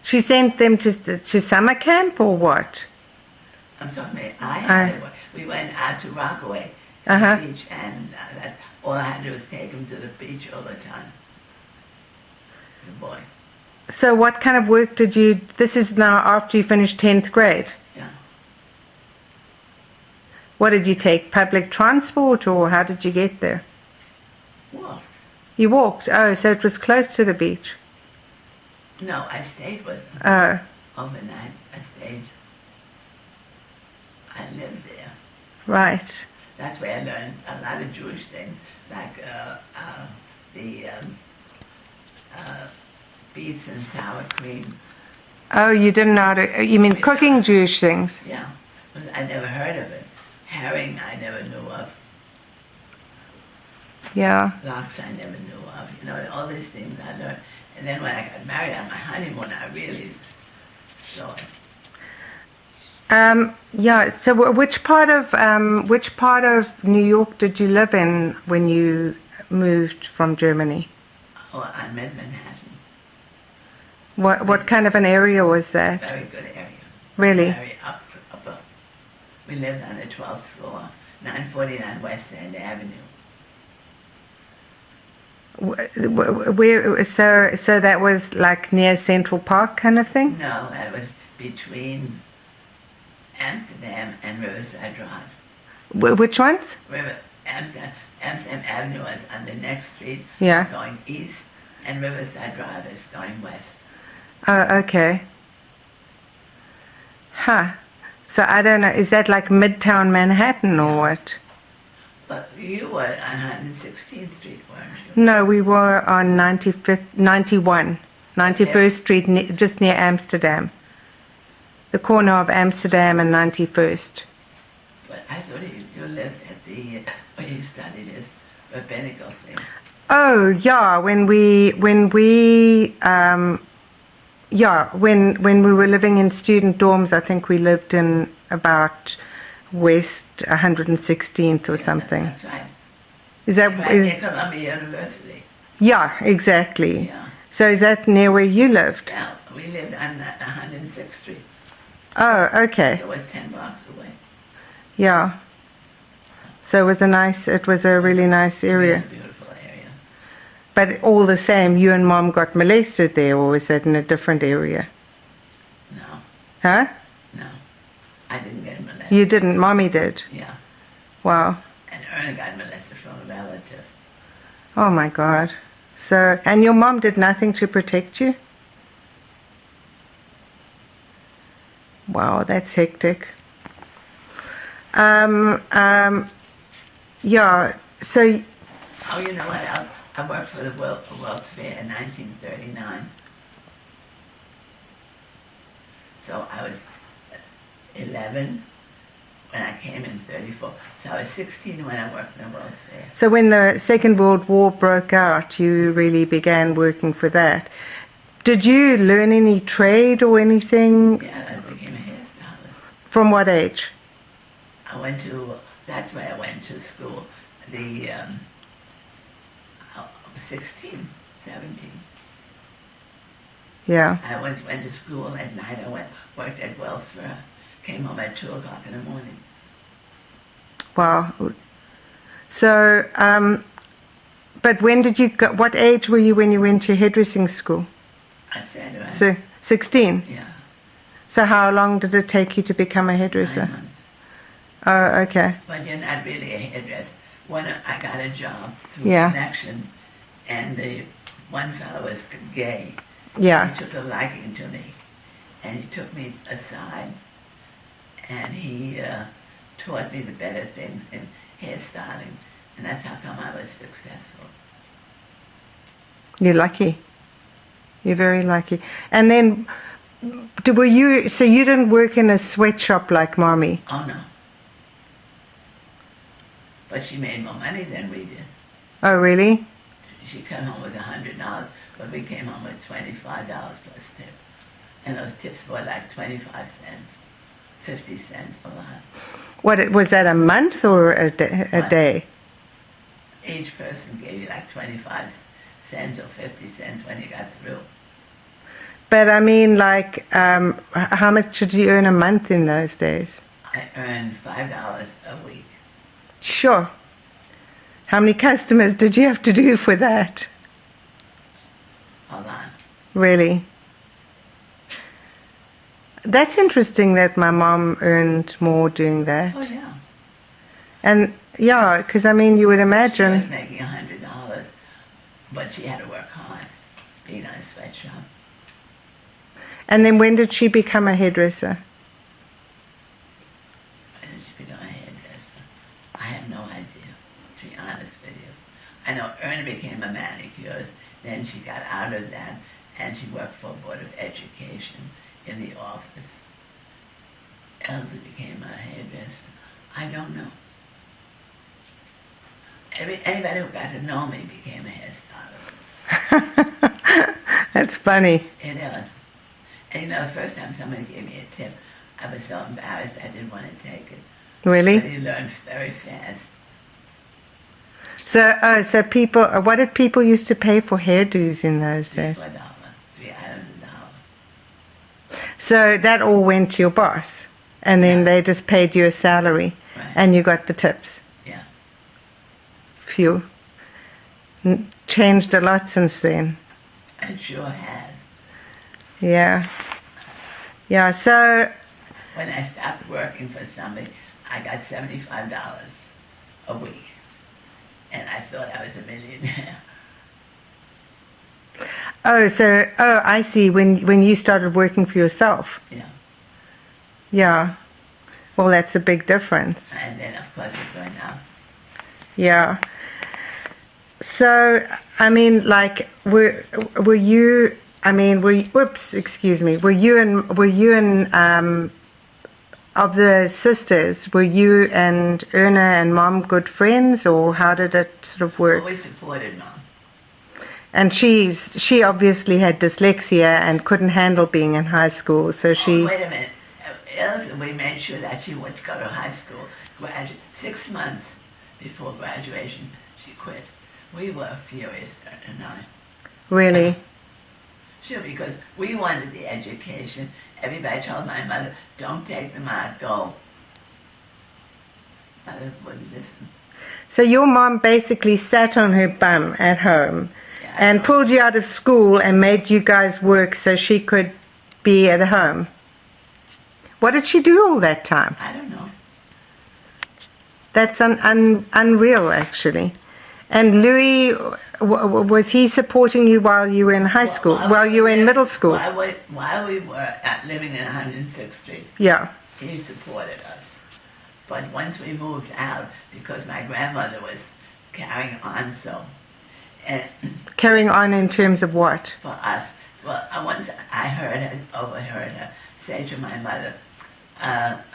She sent them to summer camp or what? I'm talking about, we went out to Rockaway, to the beach, and all I had to do was take him to the beach all the time. The boy. So what kind of work did you, this is now after you finished 10th grade? Yeah. What did you take, public transport, or how did you get there? Walked. You walked? Oh, so it was close to the beach? No, I stayed with him. Oh. Overnight, I stayed. I lived there. Right. That's where I learned a lot of Jewish things, like the beets and sour cream. Oh, you didn't know how to, you mean cooking Jewish things? Yeah, I never heard of it. Herring I never knew of. Yeah. Lox I never knew of. You know, all these things I learned. And then when I got married on my honeymoon, I really saw it. Yeah. So, which part of New York did you live in when you moved from Germany? Oh, I met Manhattan. What kind of an area was that? Very good area. Really? Very upper. We lived on the 12th floor, 949 West End Avenue. Where? So that was like near Central Park, kind of thing? No, that was between Amsterdam and Riverside Drive. Which ones? Amsterdam Avenue was on the next street, Yeah. going east, and Riverside Drive is going west. Oh, okay. Huh. So I don't know, is that like Midtown Manhattan or what? But you were on 116th Street, weren't you? No, we were on 91st Street, just near Amsterdam. The corner of Amsterdam and 91st. But I thought you lived at the, where you studied this rabbinical thing. Oh, yeah, when we Yeah, when we were living in student dorms, I think we lived in about West 116th or something. That's right. Is that Right near Columbia University. Yeah, exactly. Yeah. So is that near where you lived? Yeah, we lived on 106th Street. Oh, okay. So it was 10 blocks away. Yeah. So it was a really nice area. Really beautiful area. But all the same, you and Mom got molested there, or was that in a different area? No, Huh? no. I didn't get molested. You didn't, Mommy did. Yeah. Wow. And Erna got molested from a relative. Oh my God. So, and your mom did nothing to protect you? Wow, that's hectic. Yeah, so, Oh, you know what? I worked for the World's Fair in 1939. So I was 11 when I came in 34. So I was 16 when I worked in the World's Fair. so when the Second World War broke out, you really began working for that. Did you learn any trade or anything? Yeah, I became a hairstylist. From what age? That's why I went to school. 16, 17. Yeah. I went to school at night. I worked at Wells Fair. Came home at 2 o'clock in the morning. Wow. So, but when did you go, what age were you when you went to hairdressing school? I said, So, 16? yeah, So how long did it take you to become a hairdresser? 9 months. Oh, okay. But you're not really a hairdresser. I got a job through Yeah. connection, and the one fellow was gay. Yeah. He took a liking to me, and he took me aside, and he taught me the better things in hairstyling, and that's how come I was successful. You're lucky. You're very lucky. And then, so you didn't work in a sweatshop like Mommy? Oh no. But she made more money than we did. Oh, really? She came home with $100, but we came home with $25 plus tip. And those tips were like 25 cents, 50 cents, a lot. What, was that a month or a day? Each person gave you like 25 cents or 50 cents when you got through. But I mean, like, how much did you earn a month in those days? I earned $5 a week. Sure. How many customers did you have to do for that? Hold on. Really? That's interesting that my mom earned more doing that. Oh yeah. And yeah, because I mean, you would She was imagine. making $100, but she had to work hard, being on a sweatshop. And then when did she become a hairdresser? When did she become a hairdresser? I have no idea, to be honest with you. I know Erna became a manicurist, then she got out of that, and she worked for Board of Education in the office. Elsie became a hairdresser. I don't know. Anybody who got to know me became a hairstylist. That's funny. It is. And you know, the first time somebody gave me a tip, I was so embarrassed I didn't want to take it. But Really? you learn very fast. So people, what did people used to pay for hairdos in those days? $3 3 items a dollar. So that all went to your boss, and then Yeah. they just paid you a salary, Right. and you got the tips. Yeah. Phew. Changed a lot since then. It sure has. Yeah. Yeah, so, When I stopped working for somebody, I got $75 a week. And I thought I was a millionaire. I see, when you started working for yourself. Yeah. Yeah. Well, that's a big difference. And then, of course, it went up. Yeah. So, I mean, like, were you, I mean, whoops, excuse me, were you and, of the sisters, were you and Erna and Mom good friends, or how did it sort of work? Always supported Mom. And she obviously had dyslexia and couldn't handle being in high school, so she... Oh, wait a minute. Elsa, we made sure that she would go to high school. 6 months before graduation, she quit. We were furious, Erna and I. Really? Sure, because we wanted the education. Everybody told my mother, don't take them out, go. Mother wouldn't listen. So your mom basically sat on her bum at home and pulled you out of school and made you guys work so she could be at home. What did she do all that time? I don't know. That's unreal, actually. And Louis, was he supporting you while you were in high school, while you were in middle school? While we were living in 106th Street, yeah, he supported us. But once we moved out, because my grandmother was carrying on so, and carrying on in terms of what? For us, well, once I overheard her say to my mother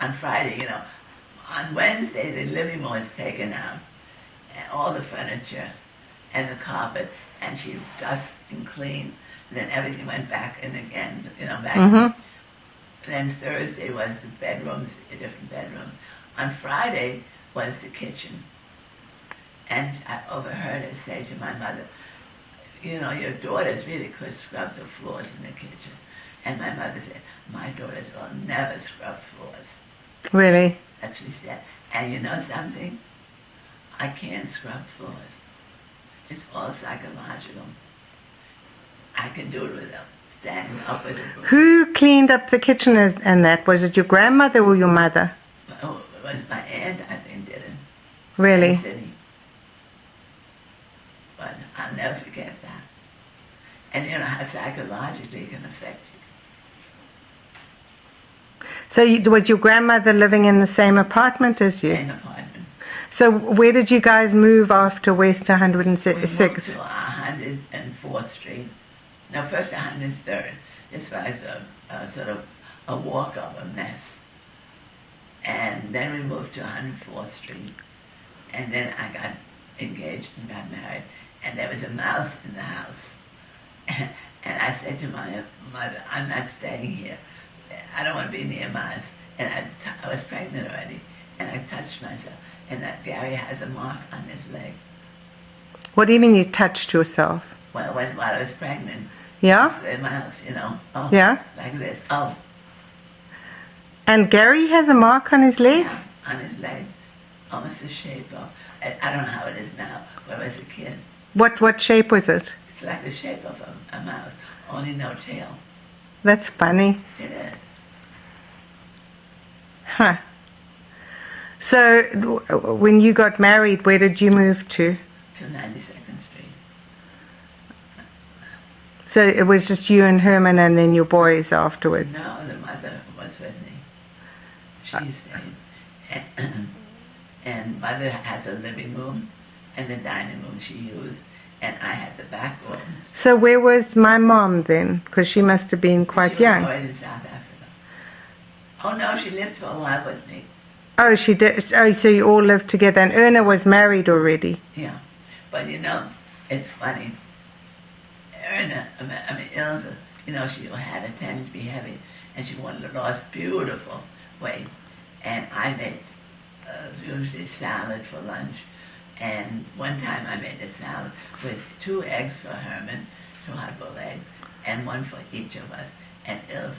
on Friday, on Wednesday the living room was taken out, and all the furniture and the carpet, and she dusted and cleaned, and then everything went back in again, back. Mm-hmm. Then Thursday was the bedrooms, a different bedroom. On Friday was the kitchen. And I overheard her say to my mother, your daughters really could scrub the floors in the kitchen. And my mother said, my daughters will never scrub floors. Really? That's what she said. And you know something? I can't scrub floors. It's all psychological. I can do it with them, standing up with a broom. Who cleaned up the kitchen and that? Was it your grandmother or your mother? Oh, it was my aunt, I think, did it. Really? In the city. But I'll never forget that. And how psychologically it can affect you. So was your grandmother living in the same apartment as you? Same apartment. So where did you guys move after West 106? We moved to 104th Street. No, first 103rd. This was a sort of a walk of a mess. And then we moved to 104th Street. And then I got engaged and got married. And there was a mouse in the house. And I said to my mother, I'm not staying here. I don't want to be near mice. And I was pregnant already. And I touched myself. And that Gary has a mark on his leg. What do you mean you touched yourself? Well, while I was pregnant. Yeah? The mouse, Oh, yeah? Like this. Oh. And Gary has a mark on his leg? Yeah, on his leg. Almost the shape of, I don't know how it is now, but I was a kid. What shape was it? It's like the shape of a mouse, only no tail. That's funny. It is. Huh. So, when you got married, where did you move to? To 92nd Street. So it was just you and Herman and then your boys afterwards? No, the mother was with me. She stayed. And mother had the living room and the dining room she used, and I had the back rooms. So where was my mom then? Because she must have been quite young. She was in South Africa. Oh no, she lived for a while with me. Oh, she did. Oh, so you all lived together. And Erna was married already. Yeah, but it's funny. Erna, Ilse, she had a tendency to be heavy, and she wanted to lose beautiful weight. And I made usually salad for lunch. And one time I made a salad with 2 eggs for Herman, 2 hard-boiled eggs, and 1 for each of us. And Ilse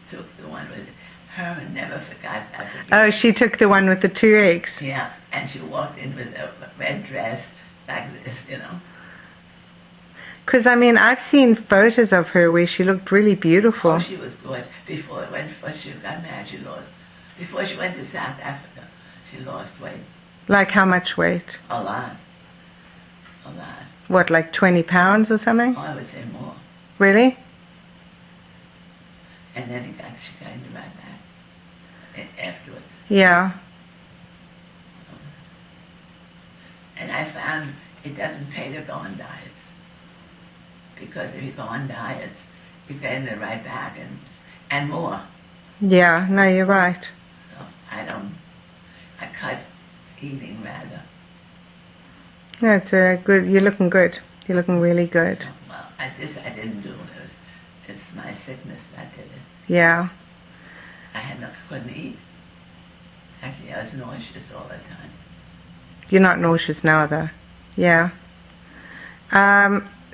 took the one with it. Herman never forgot that. Oh, she took the one with the 2 eggs. Yeah, and she walked in with a red dress like this, Because, I've seen photos of her where she looked really beautiful. Oh, she was good. Before she got married, she lost. Before she went to South Africa, she lost weight. Like how much weight? A lot. A lot. What, like 20 pounds or something? Oh, I would say more. Really? And then she got into my back afterwards. Yeah. And I found it doesn't pay to go on diets. Because if you go on diets, you get into right back and more. Yeah, no, you're right. So I cut eating rather. Yeah, it's good. You're looking good. You're looking really good. Well, this I didn't do. It's my sickness that did it. Yeah. Couldn't eat. Actually, I was nauseous all the time. You're not nauseous now, though. Yeah.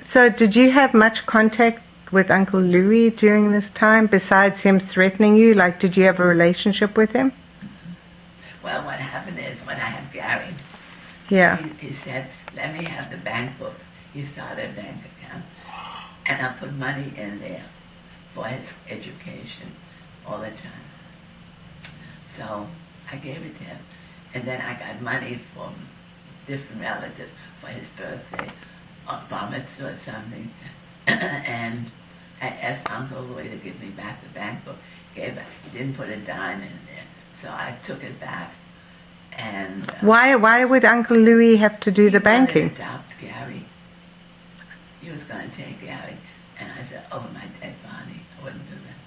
So did you have much contact with Uncle Louis during this time, besides him threatening you? Like, did you have a relationship with him? Well, what happened is, when I had Gary, Yeah. he said, let me have the bank book. He started a bank account. And I put money in there for his education all the time. So I gave it to him. And then I got money from different relatives for his birthday, or bar mitzvah or something. And I asked Uncle Louis to give me back the bank book. He didn't put a dime in there. So I took it back. And Why would Uncle Louis have to do the banking? He wanted to adopt Gary. He was going to take Gary. And I said, oh, my dead body. I wouldn't do that.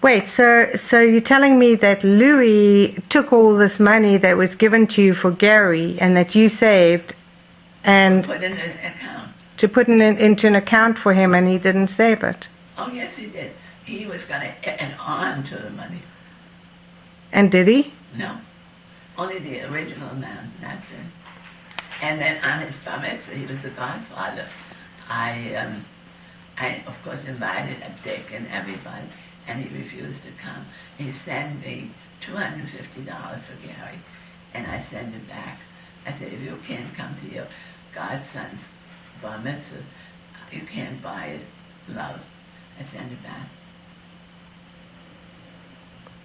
Wait, so you're telling me that Louis took all this money that was given to you for Gary and that you saved and Put in an account. to put into an account for him, and he didn't save it? Oh, yes, he did. He was going to add on to the money. And did he? No. Only the original amount. That's it. And then on his bar mitzvah, he was the godfather. I of course, invited Dick and everybody, and he refused to come. He sent me $250 for Gary, and I sent it back. I said, if you can't come to your godson's bar mitzvah, you can't buy it, love. I sent it back.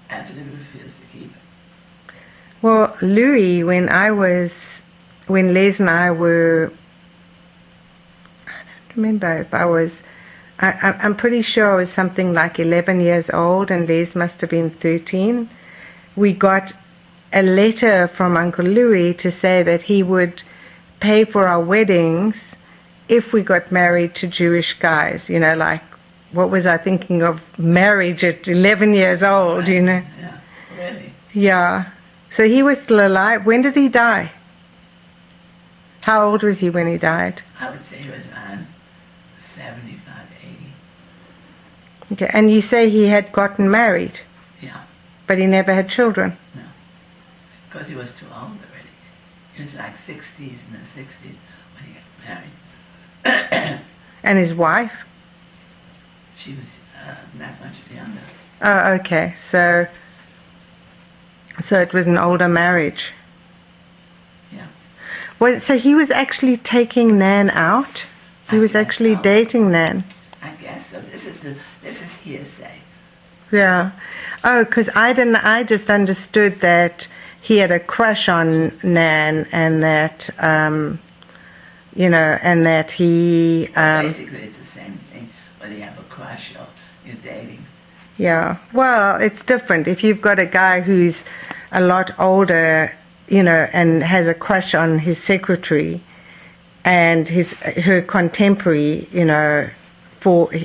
Absolutely refused to keep it. Well, Louis, when Les and I were, I don't remember if I was, I'm pretty sure I was something like 11 years old, and Les must have been 13. We got a letter from Uncle Louis to say that he would pay for our weddings if we got married to Jewish guys. You know, like, what was I thinking of marriage at 11 years old, Right. you know? Yeah, really. Yeah. So he was still alive. When did he die? How old was he when he died? I would say he was around 75, 80. Okay. And you say he had gotten married, Yeah, but he never had children. no. Because he was too old already. He was like 60s, in the 60s when he got married. And his wife? She was not much younger. Oh, okay. So it was an older marriage. Yeah. So he was actually taking Nan out? He was actually dating Nan? I guess so. This is hearsay. Yeah. Oh, because I just understood that he had a crush on Nan, and that, you know, and that he... Basically, it's the same thing, whether you have a crush or you're dating. Yeah. Well, it's different. If you've got a guy who's a lot older, you know, and has a crush on his secretary and her contemporary, you know,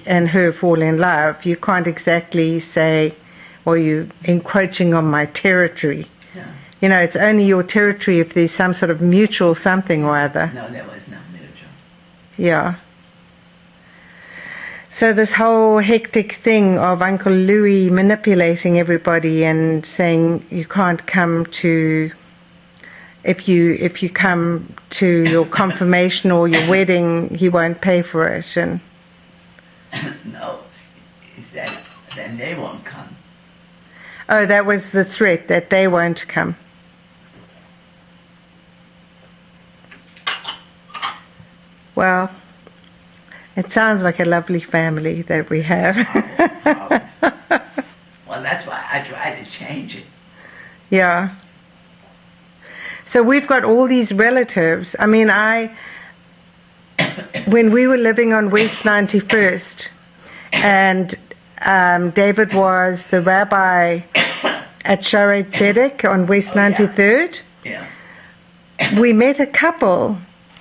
and her fall in love, you can't exactly say, well, you're encroaching on my territory. Yeah. You know, it's only your territory if there's some sort of mutual something or other. No, there was no mutual. Yeah. So this whole hectic thing of Uncle Louis manipulating everybody and saying you can't come to, if you come to your confirmation or your wedding, he won't pay for it. And No, he said, then they won't come. oh, that was the threat, that they won't come. Well, it sounds like a lovely family that we have. Well, that's why I tried to change it. Yeah. So we've got all these relatives. I mean, when we were living on West 91st, and David was the rabbi at Sharet Tzedek on West 93rd, Yeah. we met a couple,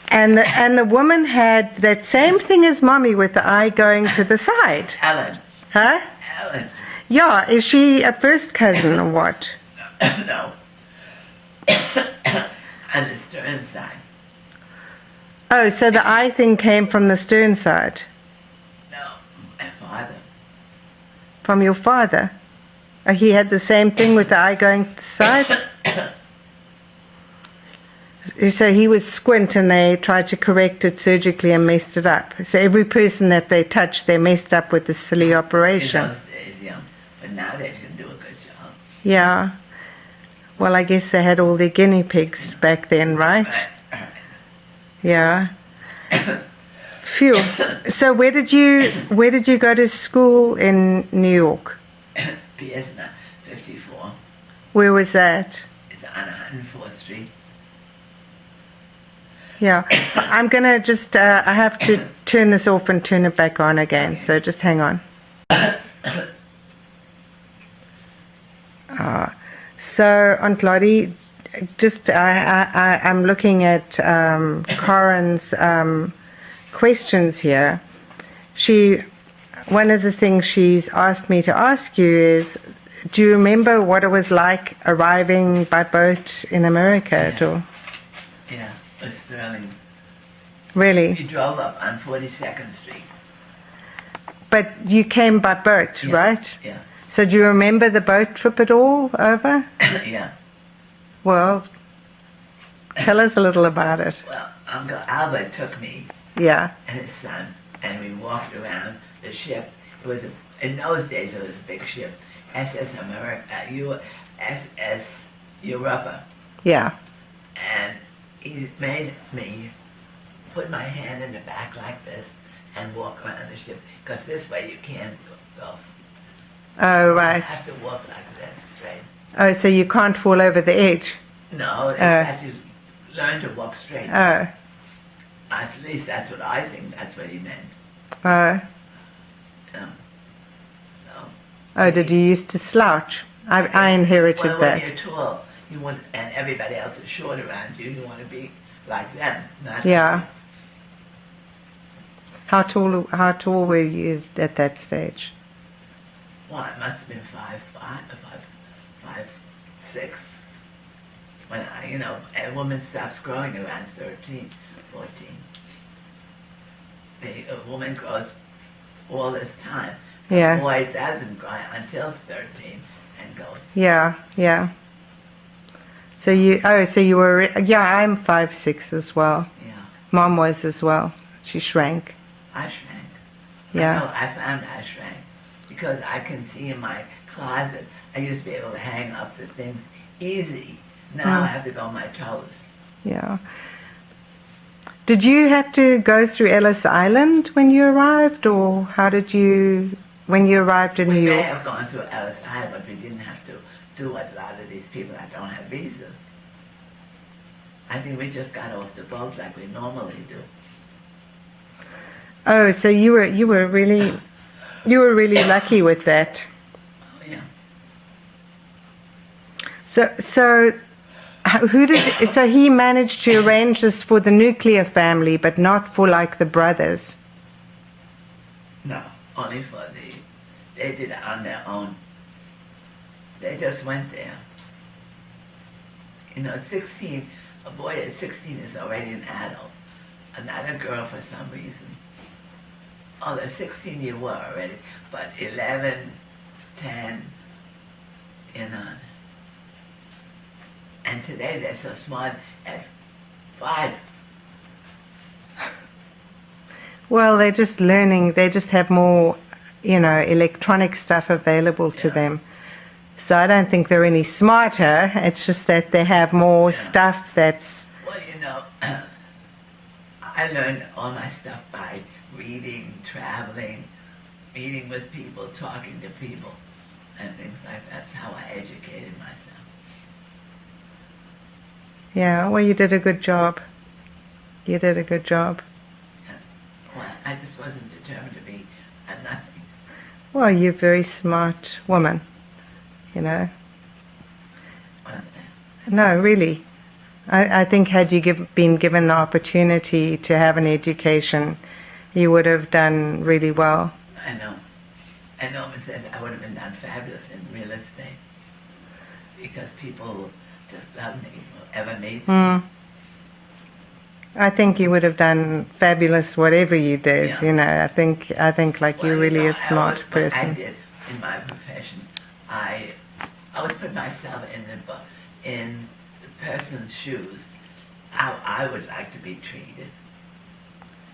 and the woman had that same thing as Mommy with the eye going to the side. Ellen. Huh? Ellen. Yeah, is she a first cousin or what? No. On the Stern side. Oh, so the eye thing came from the stern side, No, my father. from your father. Oh, he had the same thing with the eye going to the side? So he was squint and they tried to correct it surgically and messed it up. So every person that they touched, they messed up with this silly operation. In those days, yeah. But now they can do a good job. Yeah. Well, I guess they had all their guinea pigs back then, right? Right. Yeah. Phew. So where did you go to school in New York? PS 54. Where was that? It's on 104th Street. Yeah. I'm going to just, I have to turn this off and turn it back on again. So just hang on. So, Aunt Lottie, just, I'm looking at Corin's questions here. One of the things she's asked me to ask you is, do you remember what it was like arriving by boat in America at all? Yeah, it was thrilling. Really? We drove up on 42nd Street. But you came by boat, Yeah. right? Yeah. So do you remember the boat trip at all over? Yeah. Well, tell us a little about it. Well, Uncle Albert took me Yeah. and his son, and we walked around the ship. It was in those days it was a big ship, SS Europa, Yeah. and he made me put my hand in the back like this and walk around the ship, because this way you can't go. Oh, You right. have to walk like this straight. Oh, so you can't fall over the edge. No, you have to learn to walk straight. Oh. At least that's what I think. That's what he meant. Oh. Yeah. So. Oh, did you used to slouch? I inherited Well, that. when you're tall, you want, and everybody else is short around you, you want to be like them, not Yeah. like How tall were you at that stage? you. Well, I must have been 5'6". When a woman stops growing around 13, 14. A woman grows all this time. Yeah. A boy doesn't grow until 13 and goes. Yeah, yeah. So you were, yeah, I'm 5'6" as well. Yeah. Mom was as well. She shrank. I shrank. Yeah. No, I found I shrank because I can see in my closet. I used to be able to hang up the things easy. Now I have to go on my toes. Yeah. Did you have to go through Ellis Island when you arrived, or how did you, when you arrived in New We may York? have gone through Ellis Island, but we didn't have to do what a lot of these people that don't have visas. I think we just got off the boat like we normally do. Oh, so you were really lucky with that. Oh yeah. So he managed to arrange this for the nuclear family, but not for like the brothers. No, only for they did it on their own. They just went there. At 16, a boy at 16 is already an adult, not a girl for some reason. Oh, at 16 you were already, but 11, 10, and today they're so smart at 5. Well, they're just learning. They just have more, electronic stuff available to them. So I don't think they're any smarter. It's just that they have more stuff that's... Well, I learned all my stuff by reading, traveling, meeting with people, talking to people, and things like that. That's how I educated myself. Yeah, well, you did a good job. You did a good job. Well, I just wasn't determined to be a nothing. Well, you're a very smart woman, Well, No, really. I think had you been given the opportunity to have an education, you would have done really well. I know. And Norman says I would have done fabulous in real estate because people just love me, whoever needs me. I think you would have done fabulous whatever you did. Yeah. You know, I think like you're really a smart I person. did in my profession. I always put myself in the person's shoes. How I would like to be treated,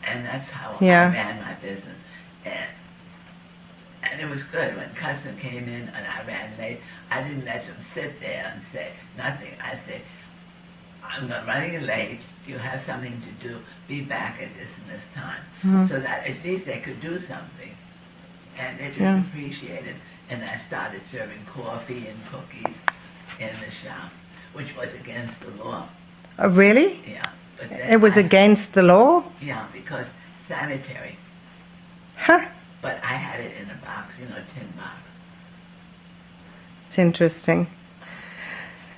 and that's how Yeah. I ran my business. And it was good when customer came in and I ran late. I didn't let them sit there and say nothing. I said, I'm running late. Do you have something to do? Be back at this and this time. So that at least they could do something. And they just appreciated. And I started serving coffee and cookies in the shop, which was against the law. Oh, really? Yeah. But then It was against the law? Yeah, because sanitary. Huh. But I had it in a box, tin box. It's interesting.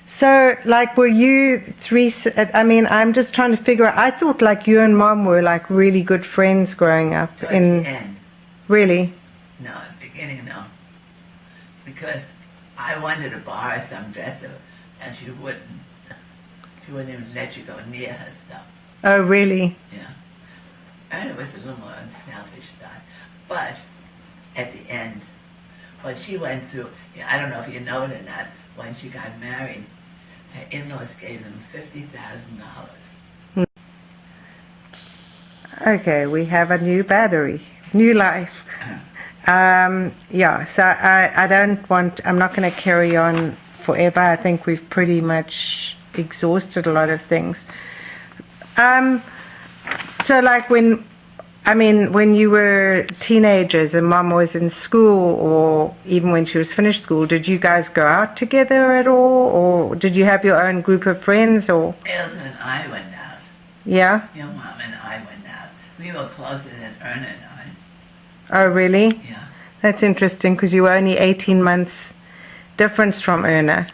So, like, were you three, I mean, I'm just trying to figure out, I thought like you and Mom were like really good friends growing up. Towards the end. No, Really? at the beginning, no. Because I wanted to borrow some dresser, and she wouldn't. She wouldn't even let you go near her stuff. Oh, really? Yeah. And it was a little more on the selfish side. But at the end, what she went through, I don't know if you know it or not, when she got married, her in-laws gave them $50,000. Okay, we have a new battery, new life. Yeah, so I'm not going to carry on forever. I think we've pretty much exhausted a lot of things. So like when you were teenagers and Mom was in school, or even when she was finished school, did you guys go out together at all, or did you have your own group of friends, or? Elsa and I went out. Yeah? Your mom and I went out. We were closer than Erna and I. Oh, really? Yeah. That's interesting, because you were only 18 months difference from Erna.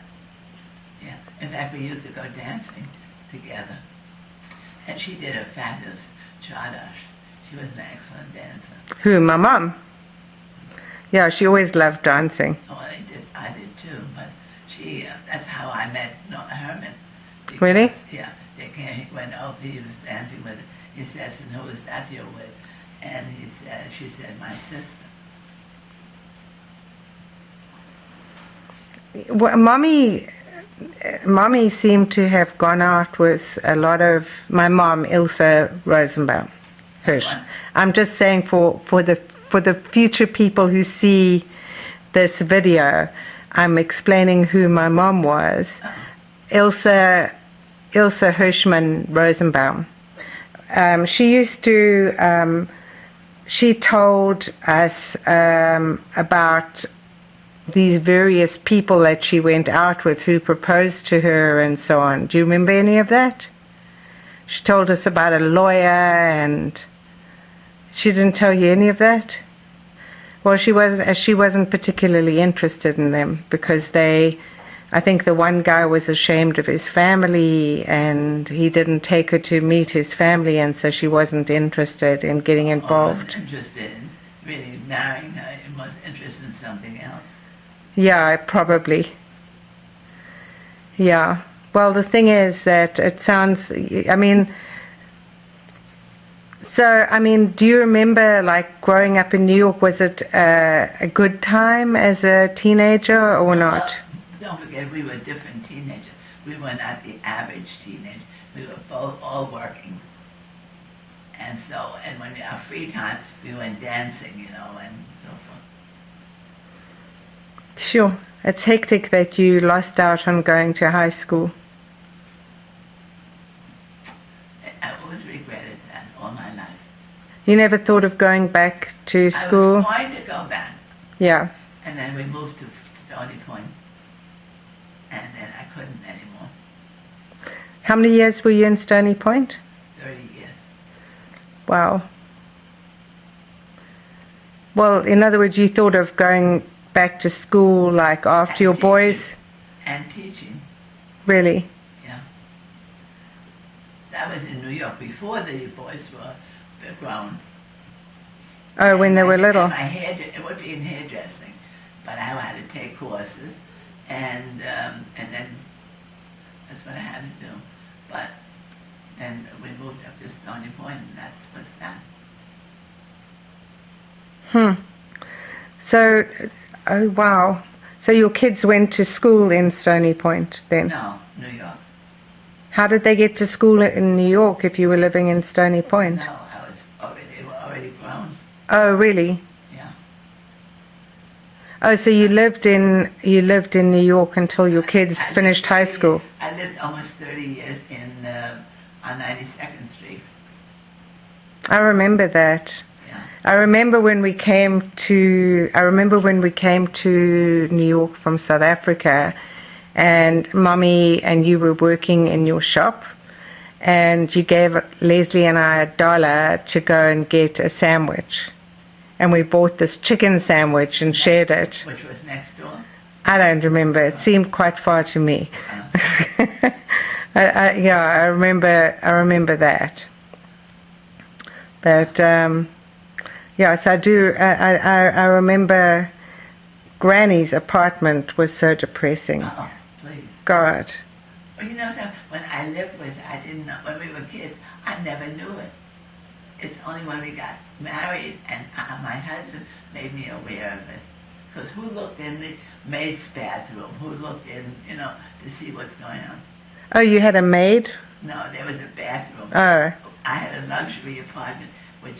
Yeah. In fact, we used to go dancing together. And she did a fabulous chadash. She was an excellent dancer. Who, my mom? Yeah, she always loved dancing. Oh, I did too, but that's how I met Herman. Because, Really? Yeah. He was dancing with, he says, and who is that you're with? And she said, my sister. Well, Mommy seemed to have gone out with a lot of my mom, Ilse Rosenbaum Hirsch. What? I'm just saying for the future people who see this video, I'm explaining who my mom was. Ilse Hirschmann Rosenbaum. She told us about these various people that she went out with who proposed to her and so on. Do you remember any of that? She told us about a lawyer, and she didn't tell you any of that? Well, she wasn't particularly interested in them, because I think the one guy was ashamed of his family, and he didn't take her to meet his family, and so she wasn't interested in getting involved. I wasn't interested in really marrying her. I was interested in something else. Yeah, probably. Yeah. Well, the thing is that it sounds, do you remember, like, growing up in New York, was it a good time as a teenager or not? Don't forget, we were different teenagers. We were not the average teenager. We were both all working. And when our free time, we went dancing, and so forth. Sure. It's hectic that you lost out on going to high school. I always regretted that all my life. You never thought of going back to school? I was going to go back. Yeah. And then we moved to Stony Point. And then I couldn't anymore. How many years were you in Stony Point? 30 years. Wow. Well, in other words, you thought of going back to school, like, after your boys? And teaching. Really? Yeah. That was in New York before the boys were grown. Oh, when they were little. It would be in hairdressing, but I had to take courses, and then that's what I had to do. But then we moved up to Stony Point, and that was that. So, oh wow. So your kids went to school in Stony Point then? No, New York. How did they get to school in New York if you were living in Stony Point? No, they were already grown. Oh, really? Yeah. Oh, so you lived in New York until your kids I finished lived high 30 school. I lived almost 30 years on 92nd Street. I remember that. Yeah. I remember when we came to New York from South Africa, and Mommy and you were working in your shop, and you gave Leslie and I $1 to go and get a sandwich, and we bought this chicken sandwich and shared it. Which was next door. I don't remember. It seemed quite far to me. I remember that. But yes, I do. I remember Granny's apartment was so depressing. Oh, please. God. Well, you know something? When I lived with her, I didn't know. When we were kids, I never knew it. It's only when we got married and my husband made me aware of it. Because who looked in the maid's bathroom? Who looked in, to see what's going on? Oh, you had a maid? No, there was a bathroom. Oh. I had a luxury apartment, which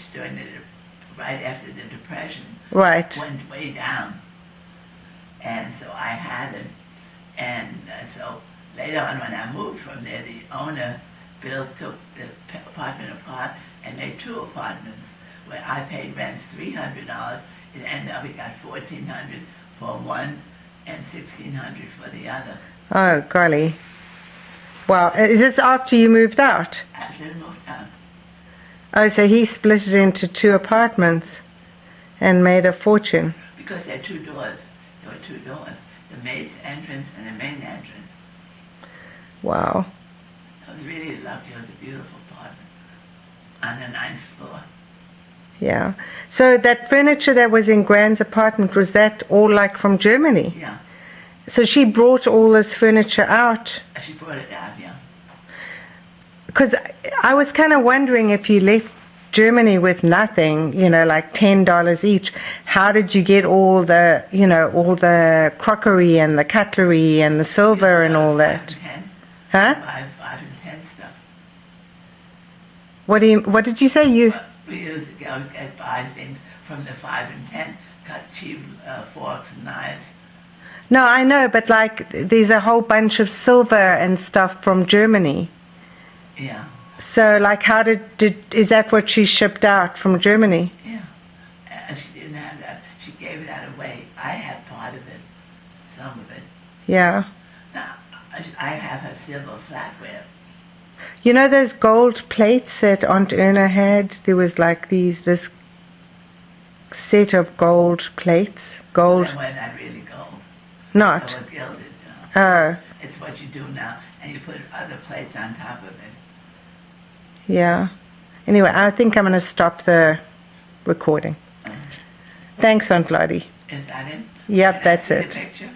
right after the Depression, Right. went way down. And so I had it. And so later on when I moved from there, the owner, Bill, took the apartment apart and made 2 apartments where I paid rents $300. It ended up we got $1,400 for one and $1,600 for the other. Oh, golly. Wow. Is this after you moved out? After I moved out. Oh, so he split it into 2 apartments and made a fortune. Because there are 2 doors. There were 2 doors. The maid's entrance and the main entrance. Wow. I was really lucky. It was a beautiful apartment on the 9th floor. Yeah. So that furniture that was in Gran's apartment, was that all like from Germany? Yeah. So she brought all this furniture out? She brought it out, yeah. Because I was kind of wondering, if you left Germany with nothing, like $10 each, how did you get all the crockery and the cutlery and the silver and all that? 5 and 10. Huh? Buy 5 and 10 stuff. What did you say? We used to go and buy things from the 5 and 10, cut cheap forks and knives. No, I know, but like there's a whole bunch of silver and stuff from Germany. Yeah. So like is that what she shipped out from Germany? Yeah. She didn't have that. She gave that away. I had part of it, some of it. Yeah. Now, I have her silver flatware. You know those gold plates that Aunt Erna had? There was like this set of gold plates. Gold. They were not really gold. Not? They were gilded. Oh. It's what you do now, and you put other plates on top of it. Yeah. Anyway, I think I'm going to stop the recording. Thanks, Aunt Lottie. Is that it? Yep, Can I that's see it. the picture?